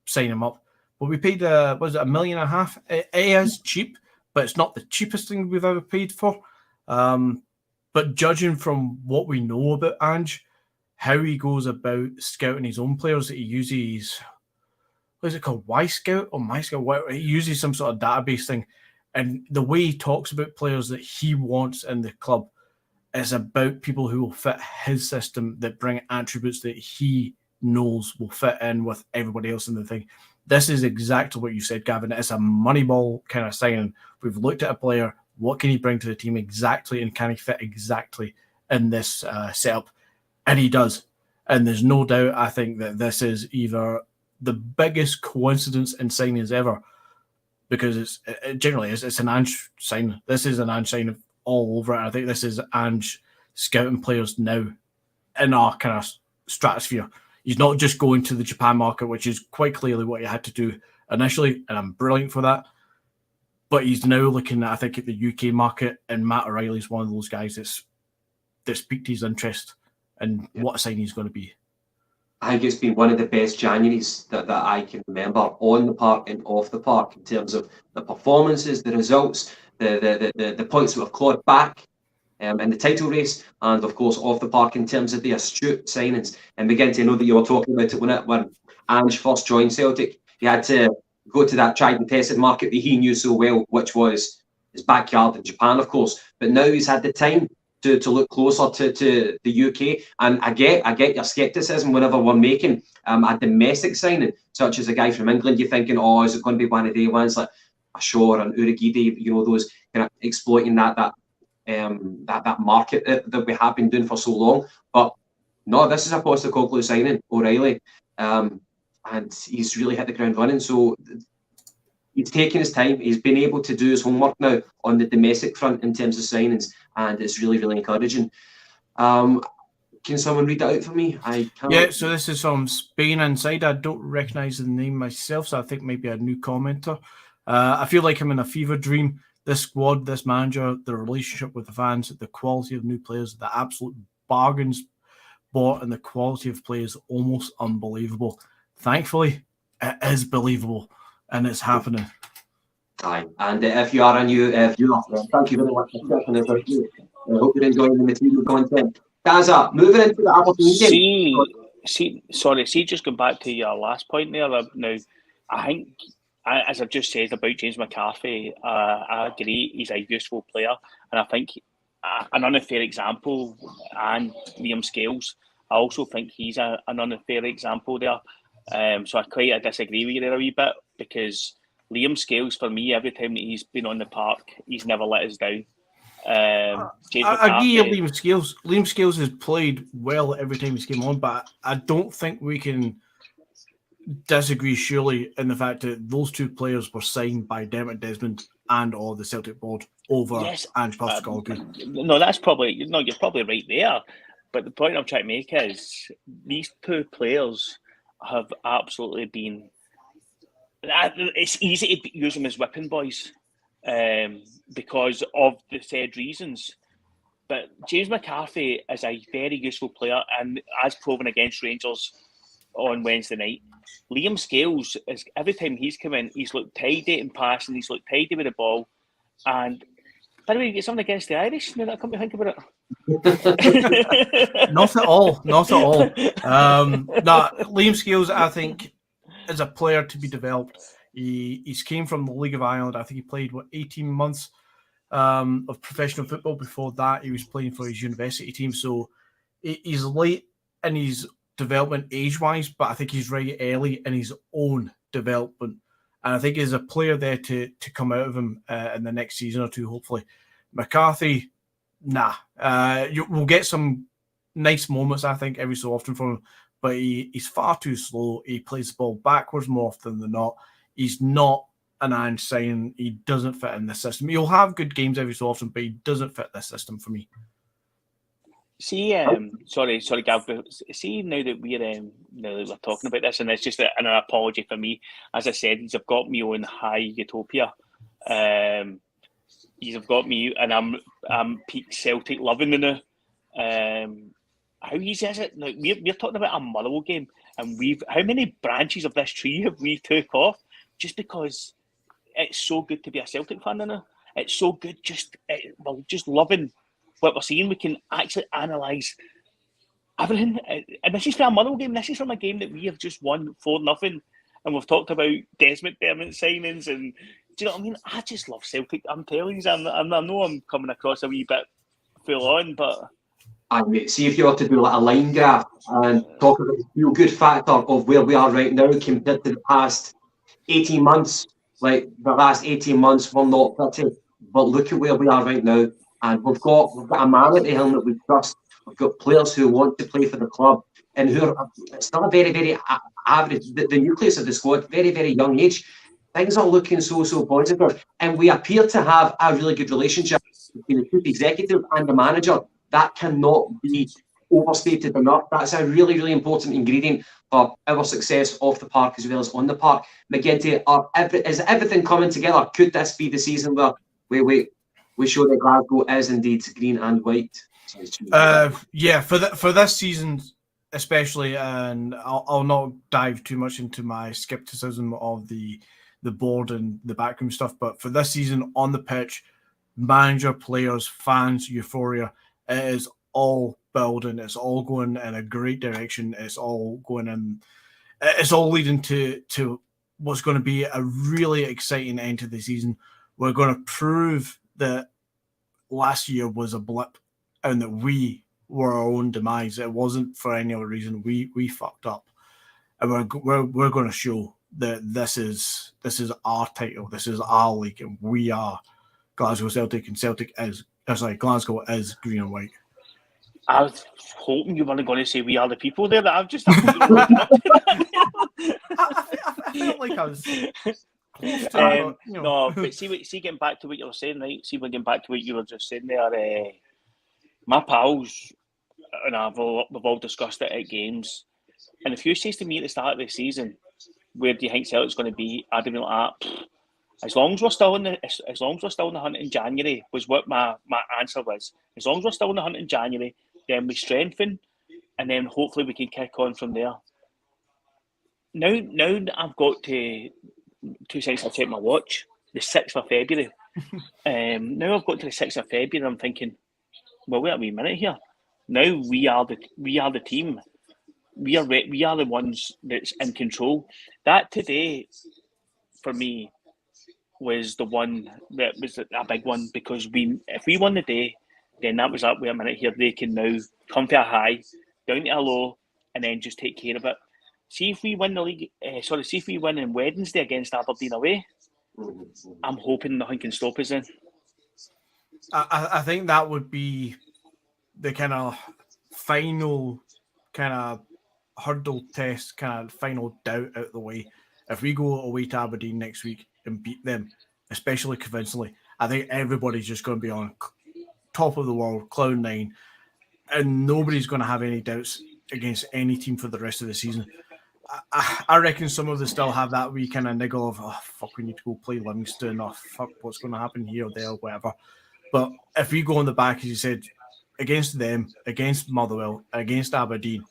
sign him up. But we paid, was it $1.5 million? It is cheap, but it's not the cheapest thing we've ever paid for. But judging from what we know about Ange, how he goes about scouting his own players, that he uses, what is it called, Y-Scout or MyScout? He uses some sort of database thing. And the way he talks about players that he wants in the club is about people who will fit his system, that bring attributes that he knows will fit in with everybody else in the thing. This is exactly what you said, Gavin. It's a moneyball kind of signing. We've looked at a player. What can he bring to the team exactly, and can he fit exactly in this setup? And he does. And there's no doubt, I think, that this is either the biggest coincidence in signings ever, because it's an Ange sign. This is an Ange sign all over it. I think this is Ange scouting players now in our kind of stratosphere. He's not just going to the Japan market, which is quite clearly what he had to do initially, and I'm brilliant for that. But he's now looking at, I think, at the UK market, and Matt O'Reilly's one of those guys that's piqued his interest in what a sign he's going to be. I think it's been one of the best Januaries that I can remember, on the park and off the park, in terms of the performances, the results, the points that we've clawed back in the title race, and of course off the park in terms of the astute signings. And begin to know that you were talking about it when Ange first joined Celtic. He had to go to that tried and tested market that he knew so well, which was his backyard in Japan, of course. But now he's had the time to look closer to the UK. And I get your scepticism whenever we're making a domestic signing, such as a guy from England. You're thinking, is it going to be one of the ones like a Shaw and Urugide, those kind of exploiting that market that we have been doing for so long. But no, this is a Postecoglou signing, O'Reilly. And he's really hit the ground running. So he's taken his time. He's been able to do his homework now on the domestic front in terms of signings, and it's really, really encouraging. Can someone read that out for me? I can't. Yeah, so this is from Spain Inside. I don't recognise the name myself, so I think maybe a new commenter. I feel like I'm in a fever dream. This squad, this manager, the relationship with the fans, the quality of new players, the absolute bargains bought, and the quality of players almost unbelievable. Thankfully, it is believable, and it's happening. Aye, and if you are a new viewer, thank you very much for checking us out. I hope you're enjoying the material content. Dazza, moving into the Aberdeen game. See, just going back to your last point there. Now, I think, as I've just said about James McCarthy, I agree he's a useful player, and I think an unfair example, and Liam Scales, I also think he's an unfair example there. So I disagree with you there a wee bit, because Liam Scales, for me, every time that he's been on the park, he's never let us down. James I agree, McCarthy, Liam Scales. Liam Scales has played well every time he's came on, but I don't think we can disagree surely in the fact that those two players were signed by Dermot Desmond and or the Celtic board over yes, Ange Postecoglou. No, you're probably right there. But the point I'm trying to make is these two players have absolutely been. It's easy to use them as whipping boys because of the said reasons. But James McCarthy is a very useful player, and as proven against Rangers on Wednesday night, Liam Scales, is every time he's come in, he's looked tidy in passing, he's looked tidy with the ball. And by the way, you get something against the Irish, now that I come to think about it. Not at all. Liam Scales, I think, is a player to be developed. He's came from the League of Ireland. I think he played 18 months of professional football. Before that, he was playing for his university team. So he's late in his development age-wise, but I think he's right early in his own development. And I think he's a player there to come out of him in the next season or two, hopefully. McCarthy, nah. We'll get some nice moments, I think, every so often from him, but he's far too slow. He plays the ball backwards more often than not. He's not an Ange sign. He doesn't fit in the system. He'll have good games every so often, but he doesn't fit this system for me. See, sorry, Gav. See, now that we're talking about this, and it's just an apology for me. As I said, you've got me on high utopia. You've got me, and I'm peak Celtic loving the now. How easy is it? Now, we're talking about a Motherwell game, and how many branches of this tree have we took off just because it's so good to be a Celtic fan now? It's so good, just loving what we're seeing. We can actually analyse everything. And this is from a Motherwell game. This is from a game that we have just won 4-0. And we've talked about Desmond signings. And do you know what I mean? I just love Celtic. I'm telling you, I know I'm coming across a wee bit full on, but... See if you were to do like a line graph and talk about the feel-good factor of where we are right now compared to the past 18 months. Like, the last 18 months, we're not pretty. But look at where we are right now. And we've got a man at the helm that we trust. We've got players who want to play for the club and who are still a very, very average. The nucleus of the squad, very, very young age. Things are looking so positive. And we appear to have a really good relationship between the chief executive and the manager. That cannot be overstated enough. That's a really, really important ingredient for our success off the park as well as on the park. McGinty, is everything coming together? Could this be the season where we show that Glasgow is indeed green and white? Yeah, for this season especially, and I'll not dive too much into my skepticism of the board and the backroom stuff, but for this season on the pitch, manager, players, fans, euphoria, it is all building. It's all going in a great direction. It's all leading to what's going to be a really exciting end to the season. We're going to prove that last year was a blip and that we were our own demise. It wasn't for any other reason. We fucked up, and we're going to show that this is our title. This is our league, and we are Glasgow Celtic, and Glasgow is green and white. I was hoping you weren't going to say we are the people there. That I've just. I felt like I was. No, but see, getting back to what you were saying, right? See, getting back to what you were just saying there, my pals and we've all discussed it at games. And if you say to me at the start of the season, where do you think Celtic's going to be? I'd be like, as long as we're still in the hunt in January, was what my answer was. As long as we're still in the hunt in January, then we strengthen, and then hopefully we can kick on from there. Now I've got to 2 seconds. I check my watch. The 6th of February. Now I've got to the 6th of February. I'm thinking, well, wait a wee minute here. Now we are the team We are the ones that's in control. That today, for me, was the one that was a big one, because if we won the day, then that was up. Wait a minute here, they can now come to a high, down to a low, and then just take care of it. See if we win the league. See if we win on Wednesday against Aberdeen away. I'm hoping nothing can stop us then. I think that would be the kind of final kind of hurdle test, kind of final doubt out of the way. If we go away to Aberdeen next week and beat them, especially convincingly, I think everybody's just going to be on top of the world, cloud nine, and nobody's going to have any doubts against any team for the rest of the season. I reckon some of them still have that wee kind of niggle of, oh, fuck, we need to go play Livingston, or fuck, what's going to happen here or there or whatever. But if we go on the back, as you said, against them, against Motherwell, against Aberdeen,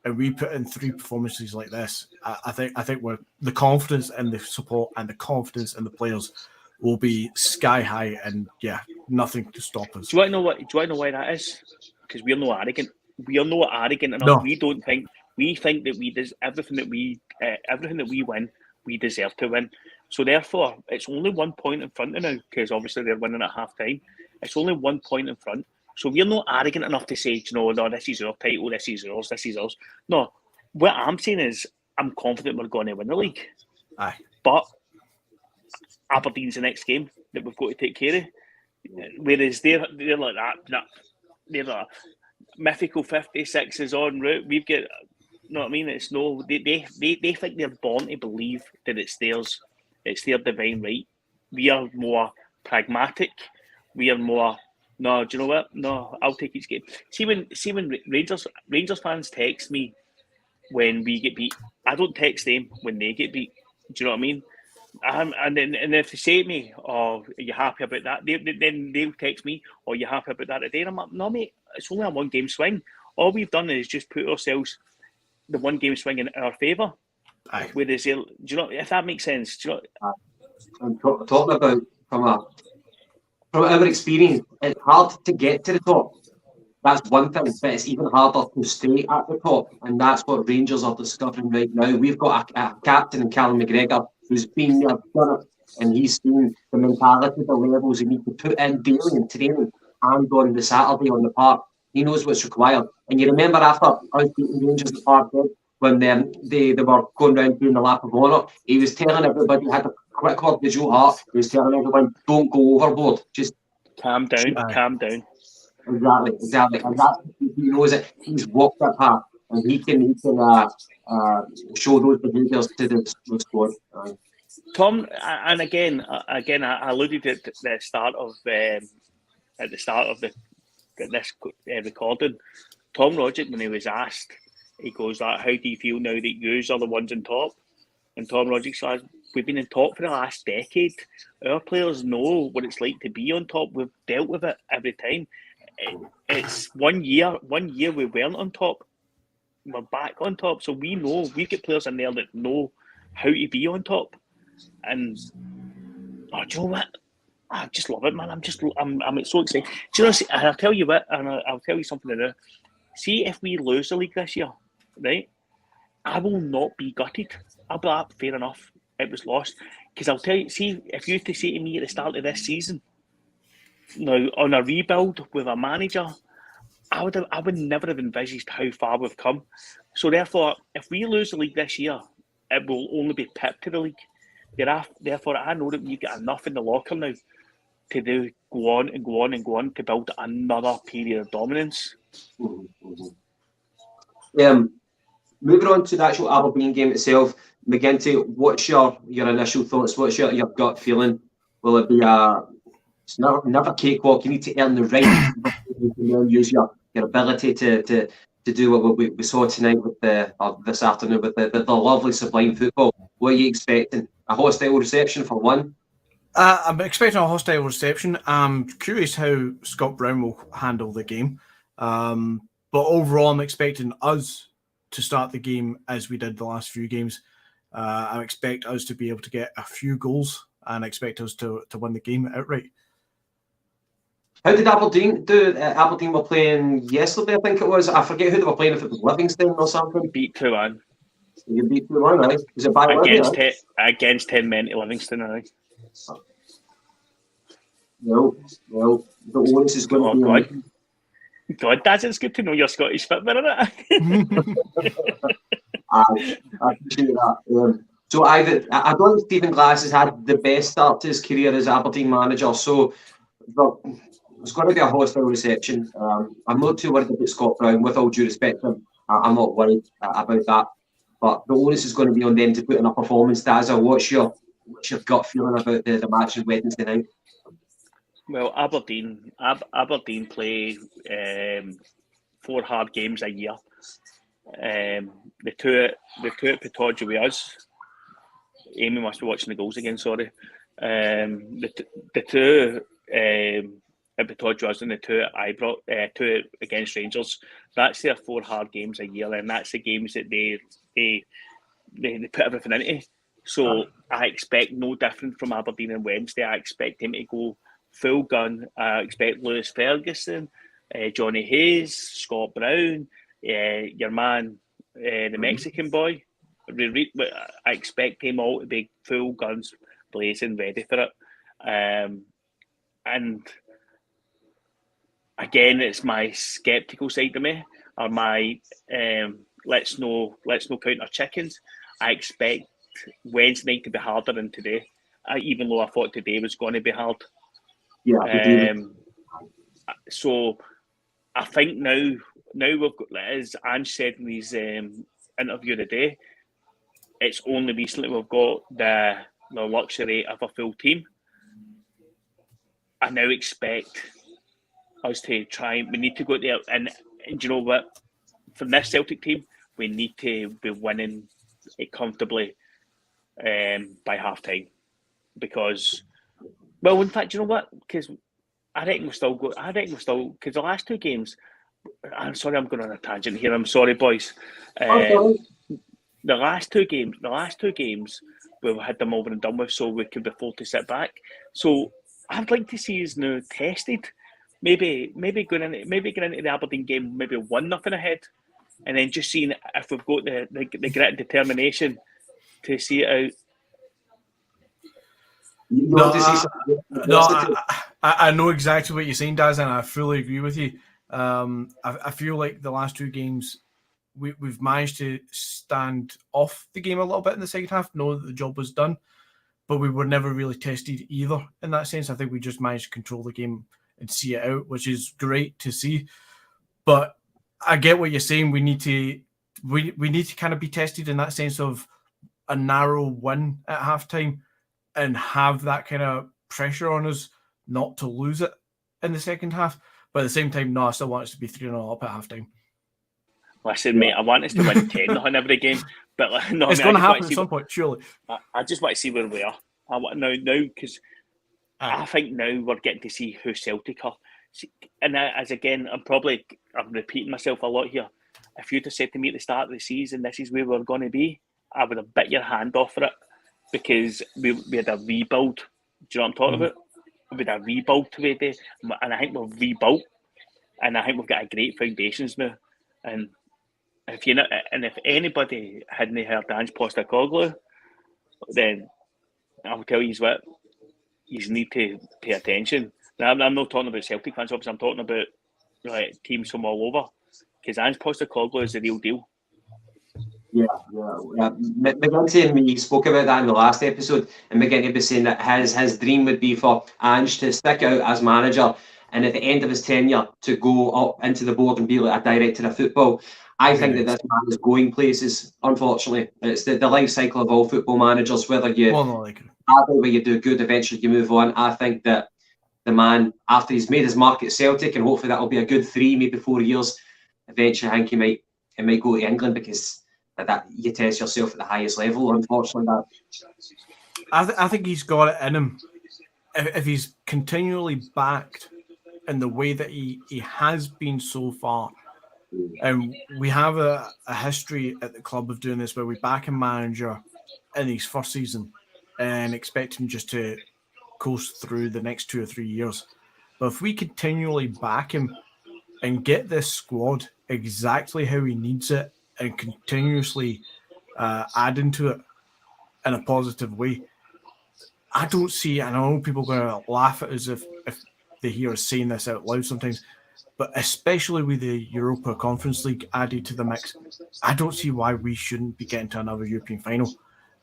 and we put in 3 performances like this, I think we're the confidence and the support and the confidence in the players will be sky high, and yeah, nothing to stop us. Do you want to know why that is? Because we're not arrogant. We are not arrogant enough. No. We think that everything that we win, we deserve to win. So therefore, it's only 1 point in front of now, because obviously they're winning at half time. It's only 1 point in front. So we're not arrogant enough to say, no, this is our title, this is ours. No, what I'm saying is, I'm confident we're going to win the league. Aye. But Aberdeen's the next game that we've got to take care of. Whereas they're like that. They're like mythical 56 on route. We've got, you know what I mean? It's no, they think they're born to believe that it's theirs. It's their divine right. We are more pragmatic. We are more, no, do you know what? No, I'll take each game. See when Rangers fans text me when we get beat, I don't text them when they get beat. Do you know what I mean? And if they say to me, "Oh, are you happy about that?" Then they'll text me, "Oh, are you happy about that today?" And I'm like, "No, mate, it's only a 1 game swing. All we've done is just put ourselves the 1 game swing in our favour." Whereas, do you know, if that makes sense? Do you know? I'm talking about from our experience, it's hard to get to the top. That's one thing, but it's even harder to stay at the top, and that's what Rangers are discovering right now. We've got a captain in Callum McGregor who's been there, done it, and he's seen the mentality, the levels you need to put in daily in training and on the Saturday on the park. He knows what's required. And you remember after us beating Rangers at Parkhead, when they were going round doing the lap of honour, he was telling everybody, had a quick word with Joe Hart, he was telling everyone, don't go overboard, just calm down. Exactly. And that he knows it. He's walked that path, and he can show those behaviours to the squad. Tom, and again, I alluded to at the start of this recording. Tom Rogic, when he was asked, he goes, "How do you feel now that yous are the ones on top?" And Tom Rogic says, "We've been on top for the last decade. Our players know what it's like to be on top. We've dealt with it every time. It's 1 year. 1 year we weren't on top. We're back on top. So we know, we've got players in there that know how to be on top. And, do you know what? I just love it, man. I'm so excited. Do you know, I'll tell you what, and I'll tell you something now. See, if we lose the league this year, right, I will not be gutted. I'll be like, fair enough, it was lost. Because I'll tell you, see, if you were to say to me at the start of this season, now on a rebuild with a manager, I would never have envisaged how far we've come. So therefore, if we lose the league this year, it will only be pipped to the league. Therefore, I know that we've got enough in the locker now to go on to build another period of dominance. Moving on to the actual Aberdeen game itself, McGinty, what's your initial thoughts? What's your gut feeling? Will it be it's never cakewalk? You need to earn the right to use your ability to do what we saw tonight with this afternoon with the lovely sublime football. What are you expecting? A hostile reception for one? I'm expecting a hostile reception. I'm curious how Scott Brown will handle the game. But overall, I'm expecting us to start the game as we did the last few games. I expect us to be able to get a few goals, and I expect us to win the game outright. How did Aberdeen do? Aberdeen were playing yesterday, I think it was. I forget who they were playing, if it was Livingston or something. Beat 2-1. You beat 2-1, right? Was it by Against 10 men to Livingston, I think. Well, the onus is going to be... God, Daz, it's good to know you're Scottish football, isn't it? I appreciate that. So I don't think Stephen Glass has had the best start to his career as Aberdeen manager, so there's going to be a hostile reception. I'm not too worried about Scott Brown, with all due respect to him. I'm not worried about that. But the onus is going to be on them to put in a performance. Dazza, what's your gut feeling about the match on Wednesday night? Well, Aberdeen play 4 hard games a year. The two at Pittodrie with us. Amy must be watching the goals again. Sorry. The two at Pittodrie with us and the two at Ibrox, 2 against Rangers. That's their 4 hard games a year, and that's the games that they put everything into. So I expect no different from Aberdeen on Wednesday. I expect him to go full gun. I expect Lewis Ferguson, Johnny Hayes, Scott Brown, your man, the Mexican boy. I expect them all to be full guns blazing, ready for it. And again, it's my sceptical side of me, or my let's no count our chickens. I expect Wednesday night to be harder than today, even though I thought today was going to be hard. Yeah. So I think now we've got, as Ange said in his interview today, it's only recently we've got the luxury of a full team. I now expect us to try. We need to go there, and do you know what? For this Celtic team, we need to be winning it comfortably by half time, because, well, in fact, you know what? Because I reckon we'll still because the last 2 games. I'm sorry, I'm going on a tangent here. I'm sorry, boys. The last two games, we've had them over and done with, so we could afford to sit back. So I'd like to see us now tested. Maybe going into the Aberdeen game, maybe 1-0 ahead, and then just seeing if we've got the grit and determination to see it out. I know exactly what you're saying, Daz, and I fully agree with you. I feel like the last 2 games we've managed to stand off the game a little bit in the second half, know that the job was done, but we were never really tested either in that sense. I think we just managed to control the game and see it out, which is great to see. But I get what you're saying. We need to kind of be tested in that sense of a narrow win at halftime and have that kind of pressure on us not to lose it in the second half. But at the same time, no, I still want us to be 3-0 up at halftime. Listen, mate, I want us to win 10 on every game, but no, it's going to happen at some point, surely. I just want to see where we are. I want now because I think now we're getting to see who Celtic are. And as again, I'm repeating myself a lot here. If you'd have said to me at the start of the season, this is where we're going to be, I would have bit your hand off for it, because we had a rebuild. Do you know what I'm talking about? We had a rebuild today, and I think we've rebuilt, and I think we've got a great foundations now. And if anybody hadn't heard Ange Postecoglou, then I'll tell you what, you need to pay attention. Now, I'm not talking about Celtic fans, obviously. I'm talking about teams from all over, because Ange Postecoglou is the real deal. Yeah. McGinty and me spoke about that in the last episode, and McGinty was saying that his dream would be for Ange to stick out as manager, and at the end of his tenure to go up into the board and be like a director of football. I think that this man is going places, unfortunately. It's the life cycle of all football managers, whether you where you do good, eventually you move on. I think that the man, after he's made his mark at Celtic, and hopefully that'll be a good 3, maybe 4 years, eventually I think he might go to England, because that you test yourself at the highest level, unfortunately. I think he's got it in him. If he's continually backed in the way that he has been so far, and we have a history at the club of doing this, where we back a manager in his first season and expect him just to coast through the next 2 or 3 years. But if we continually back him and get this squad exactly how he needs it and continuously add into it in a positive way, I don't see, and I know people are going to laugh at us if they hear us saying this out loud sometimes, but especially with the Europa Conference League added to the mix, I don't see why we shouldn't be getting to another European final.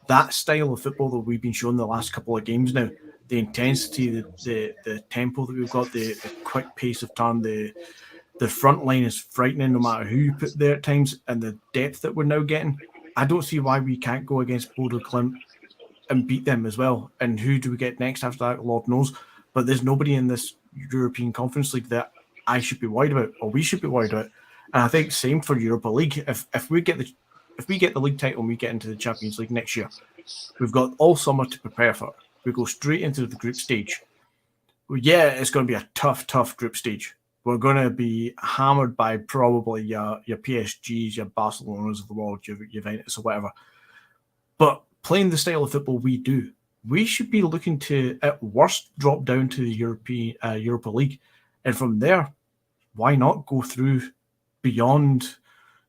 That style of football that we've been showing the last couple of games now, the intensity, the tempo that we've got, the quick pace of turn, the front line is frightening no matter who you put there at times, and the depth that we're now getting. I don't see why we can't go against Bodo Klimt and beat them as well. And who do we get next after that? Lord knows. But there's nobody in this European Conference League that I should be worried about, or we should be worried about. And I think same for Europa League. If we get the league title and we get into the Champions League next year, we've got all summer to prepare for it. We go straight into the group stage. Yeah, it's going to be a tough group stage. We're going to be hammered by probably your PSGs, your Barcelonas of the world, your Juventus or whatever. But playing the style of football we do, we should be looking to, at worst, drop down to the Europa League. And from there, why not go through beyond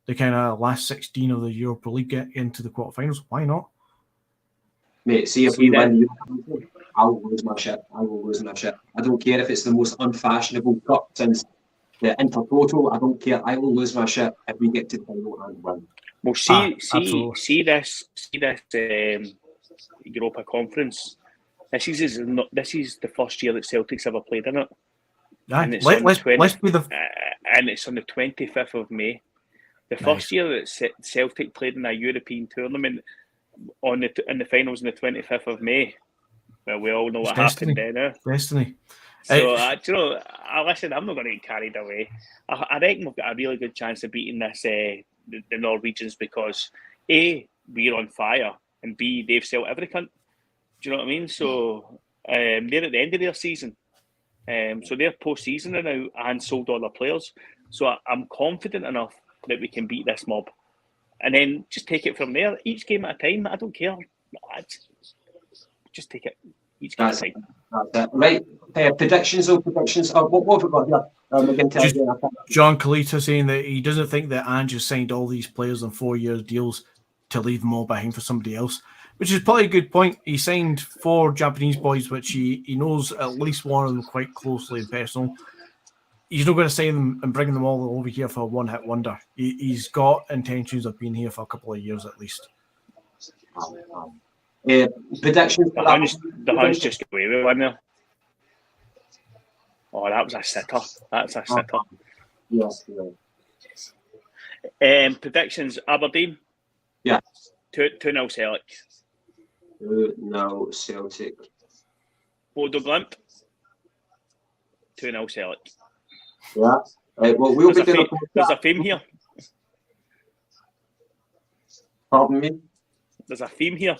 the kind of last 16 of the Europa League, get into the quarterfinals? Why not? Mate, see if we win, I will lose my shit. I don't care if it's the most unfashionable cup since the Intertoto. I don't care. I will lose my shit if we get to the final and win. Well, see this Europa Conference. This is the first year that Celtic's ever played in it. And it's and it's on the 25th of May. The first year that Celtic played in a European tournament in the finals on the 25th of May. Well, we all know what happened then. Destiny. So, listen, I'm not going to get carried away. I reckon we've got a really good chance of beating this the Norwegians because A, we're on fire, and B, they've sold every cunt. Do you know what I mean? So they're at the end of their season. So they're post-season now and sold all their players. So I'm confident enough that we can beat this mob. And then just take it from there, each game at a time. I don't care. Just take it each game at a time. That's it. Right. Predictions. What have we got here? John Kalita saying that he doesn't think that Ange has signed all these players on 4-year deals to leave them all behind for somebody else, which is probably a good point. He signed 4 Japanese boys, which he knows at least one of them quite closely and personal. He's not going to sign them and bring them all over here for a one-hit wonder. He's got intentions of being here for a couple of years at least. Predictions. The Huns just got away with one there. Oh, that was a sitter. That's a sitter. Yes. Predictions: Aberdeen. Yeah. 2-0 Celtic. 2-0 Celtic. Bodo Glimt. 2-0 Celtic. Yeah. Right, well, we'll be doing there's a theme here. Pardon me? There's a theme here.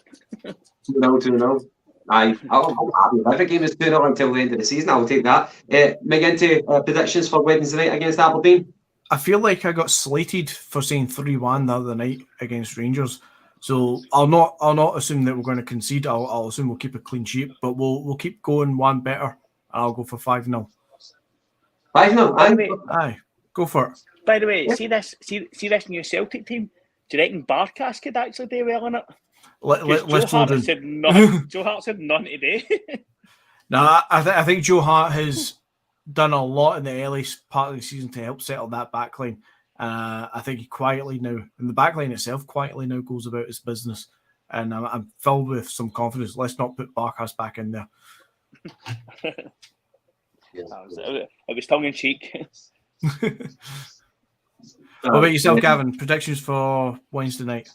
2-0. I'm happy. If a game is 2-0 until the end of the season, I'll take that. Into predictions for Wednesday night against Aberdeen. I feel like I got slated for saying 3-1 the other night against Rangers. So I'll not assume that we're going to concede. I'll assume we'll keep a clean sheet, but we'll keep going one better. I'll go for 5-0. 5-0. Aye, go for it. By the way, see this new Celtic team. Do you reckon Barkas could actually do well in it? Joe Hart said none today. No, I think Joe Hart has done a lot in the early part of the season to help settle that backline. I think he quietly now, and the backline itself quietly now goes about its business. And I'm filled with some confidence. Let's not put Barkas back in there. It was tongue in cheek. What about yourself, Gavin? Predictions for Wednesday night?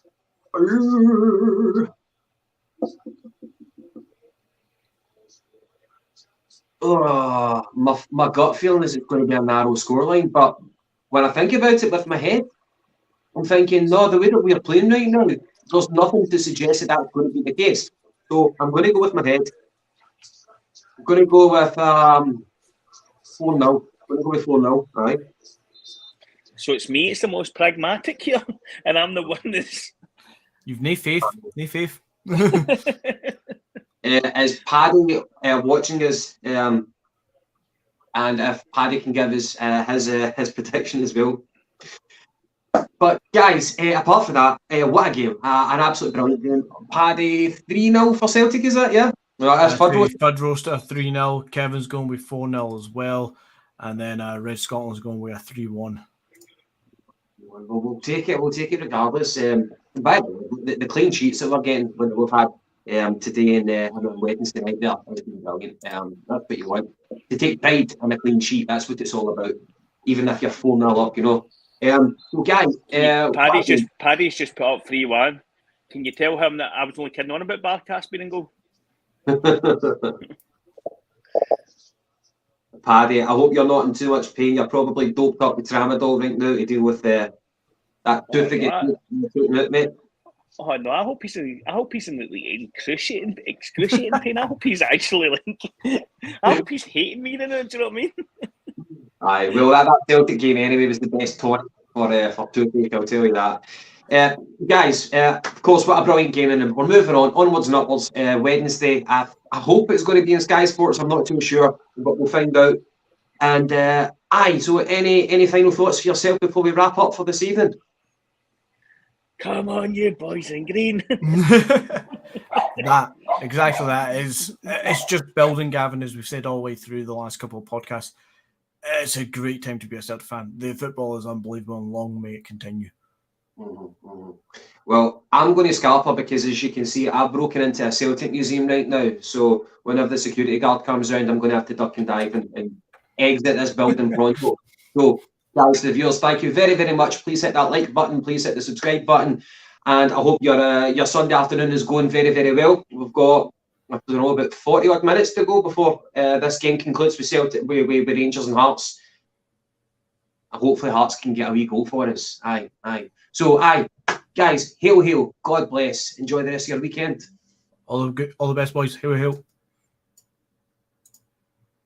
My gut feeling is it's going to be a narrow scoreline, but when I think about it with my head, I'm thinking, no, the way that we're playing right now, there's nothing to suggest that that's going to be the case. So I'm going to go with my head. I'm going to go with 4-0. I'm going to go with 4-0, right? So it's me, it's the most pragmatic here, and I'm the one that's... You've no faith. Is Paddy watching us? and if Paddy can give us his prediction as well. But guys, apart from that, what a game! An absolute brilliant game. Paddy 3-0 for Celtic, is it? Yeah. Well, that's Fud Roaster 3-0. Kevin's going with 4-0 as well, and then Red Scotland's going with a 3-1. We'll take it. We'll take it regardless. By the way, the clean sheets that we're getting when we've had today and on Wednesday night there has been brilliant. That's what you want, to take pride in a clean sheet. That's what it's all about. Even if you're 4-0 up, you know. So guys, Paddy's just put up 3-1. Can you tell him that I was only kidding on about Barkas being in goal? Paddy, I hope you're not in too much pain. You're probably doped up with tramadol right now to deal with that tooth again, mate. Oh no! I hope he's in like excruciating pain. I hope he's actually like. I hope he's hating me. Then, do you know what I mean? Aye, well, that Celtic game anyway was the best tonic for toothache. I'll tell you that. Guys, of course, what a brilliant game, and we're moving on, onwards and upwards. Wednesday, I hope it's going to be in Sky Sports. I'm not too sure, but we'll find out. And so any final thoughts for yourself before we wrap up for this evening? Come on, you boys in green. Exactly that is. It's just building, Gavin, as we've said all the way through the last couple of podcasts. It's a great time to be a Celtic fan. The football is unbelievable, and long may it continue. Well, I'm going to scalper because, as you can see, I've broken into a Celtic museum right now. So whenever the security guard comes around, I'm going to have to duck and dive and exit this building pronto. So, guys, the viewers, thank you very, very much. Please hit that like button. Please hit the subscribe button. And I hope your Sunday afternoon is going very, very well. We've got, I don't know, about 40 odd minutes to go before this game concludes with Celtic, with Rangers and Hearts. Hopefully Hearts can get a wee goal for us. Aye. So, guys, hail, hail. God bless. Enjoy the rest of your weekend. All the best, boys. Hail, hail.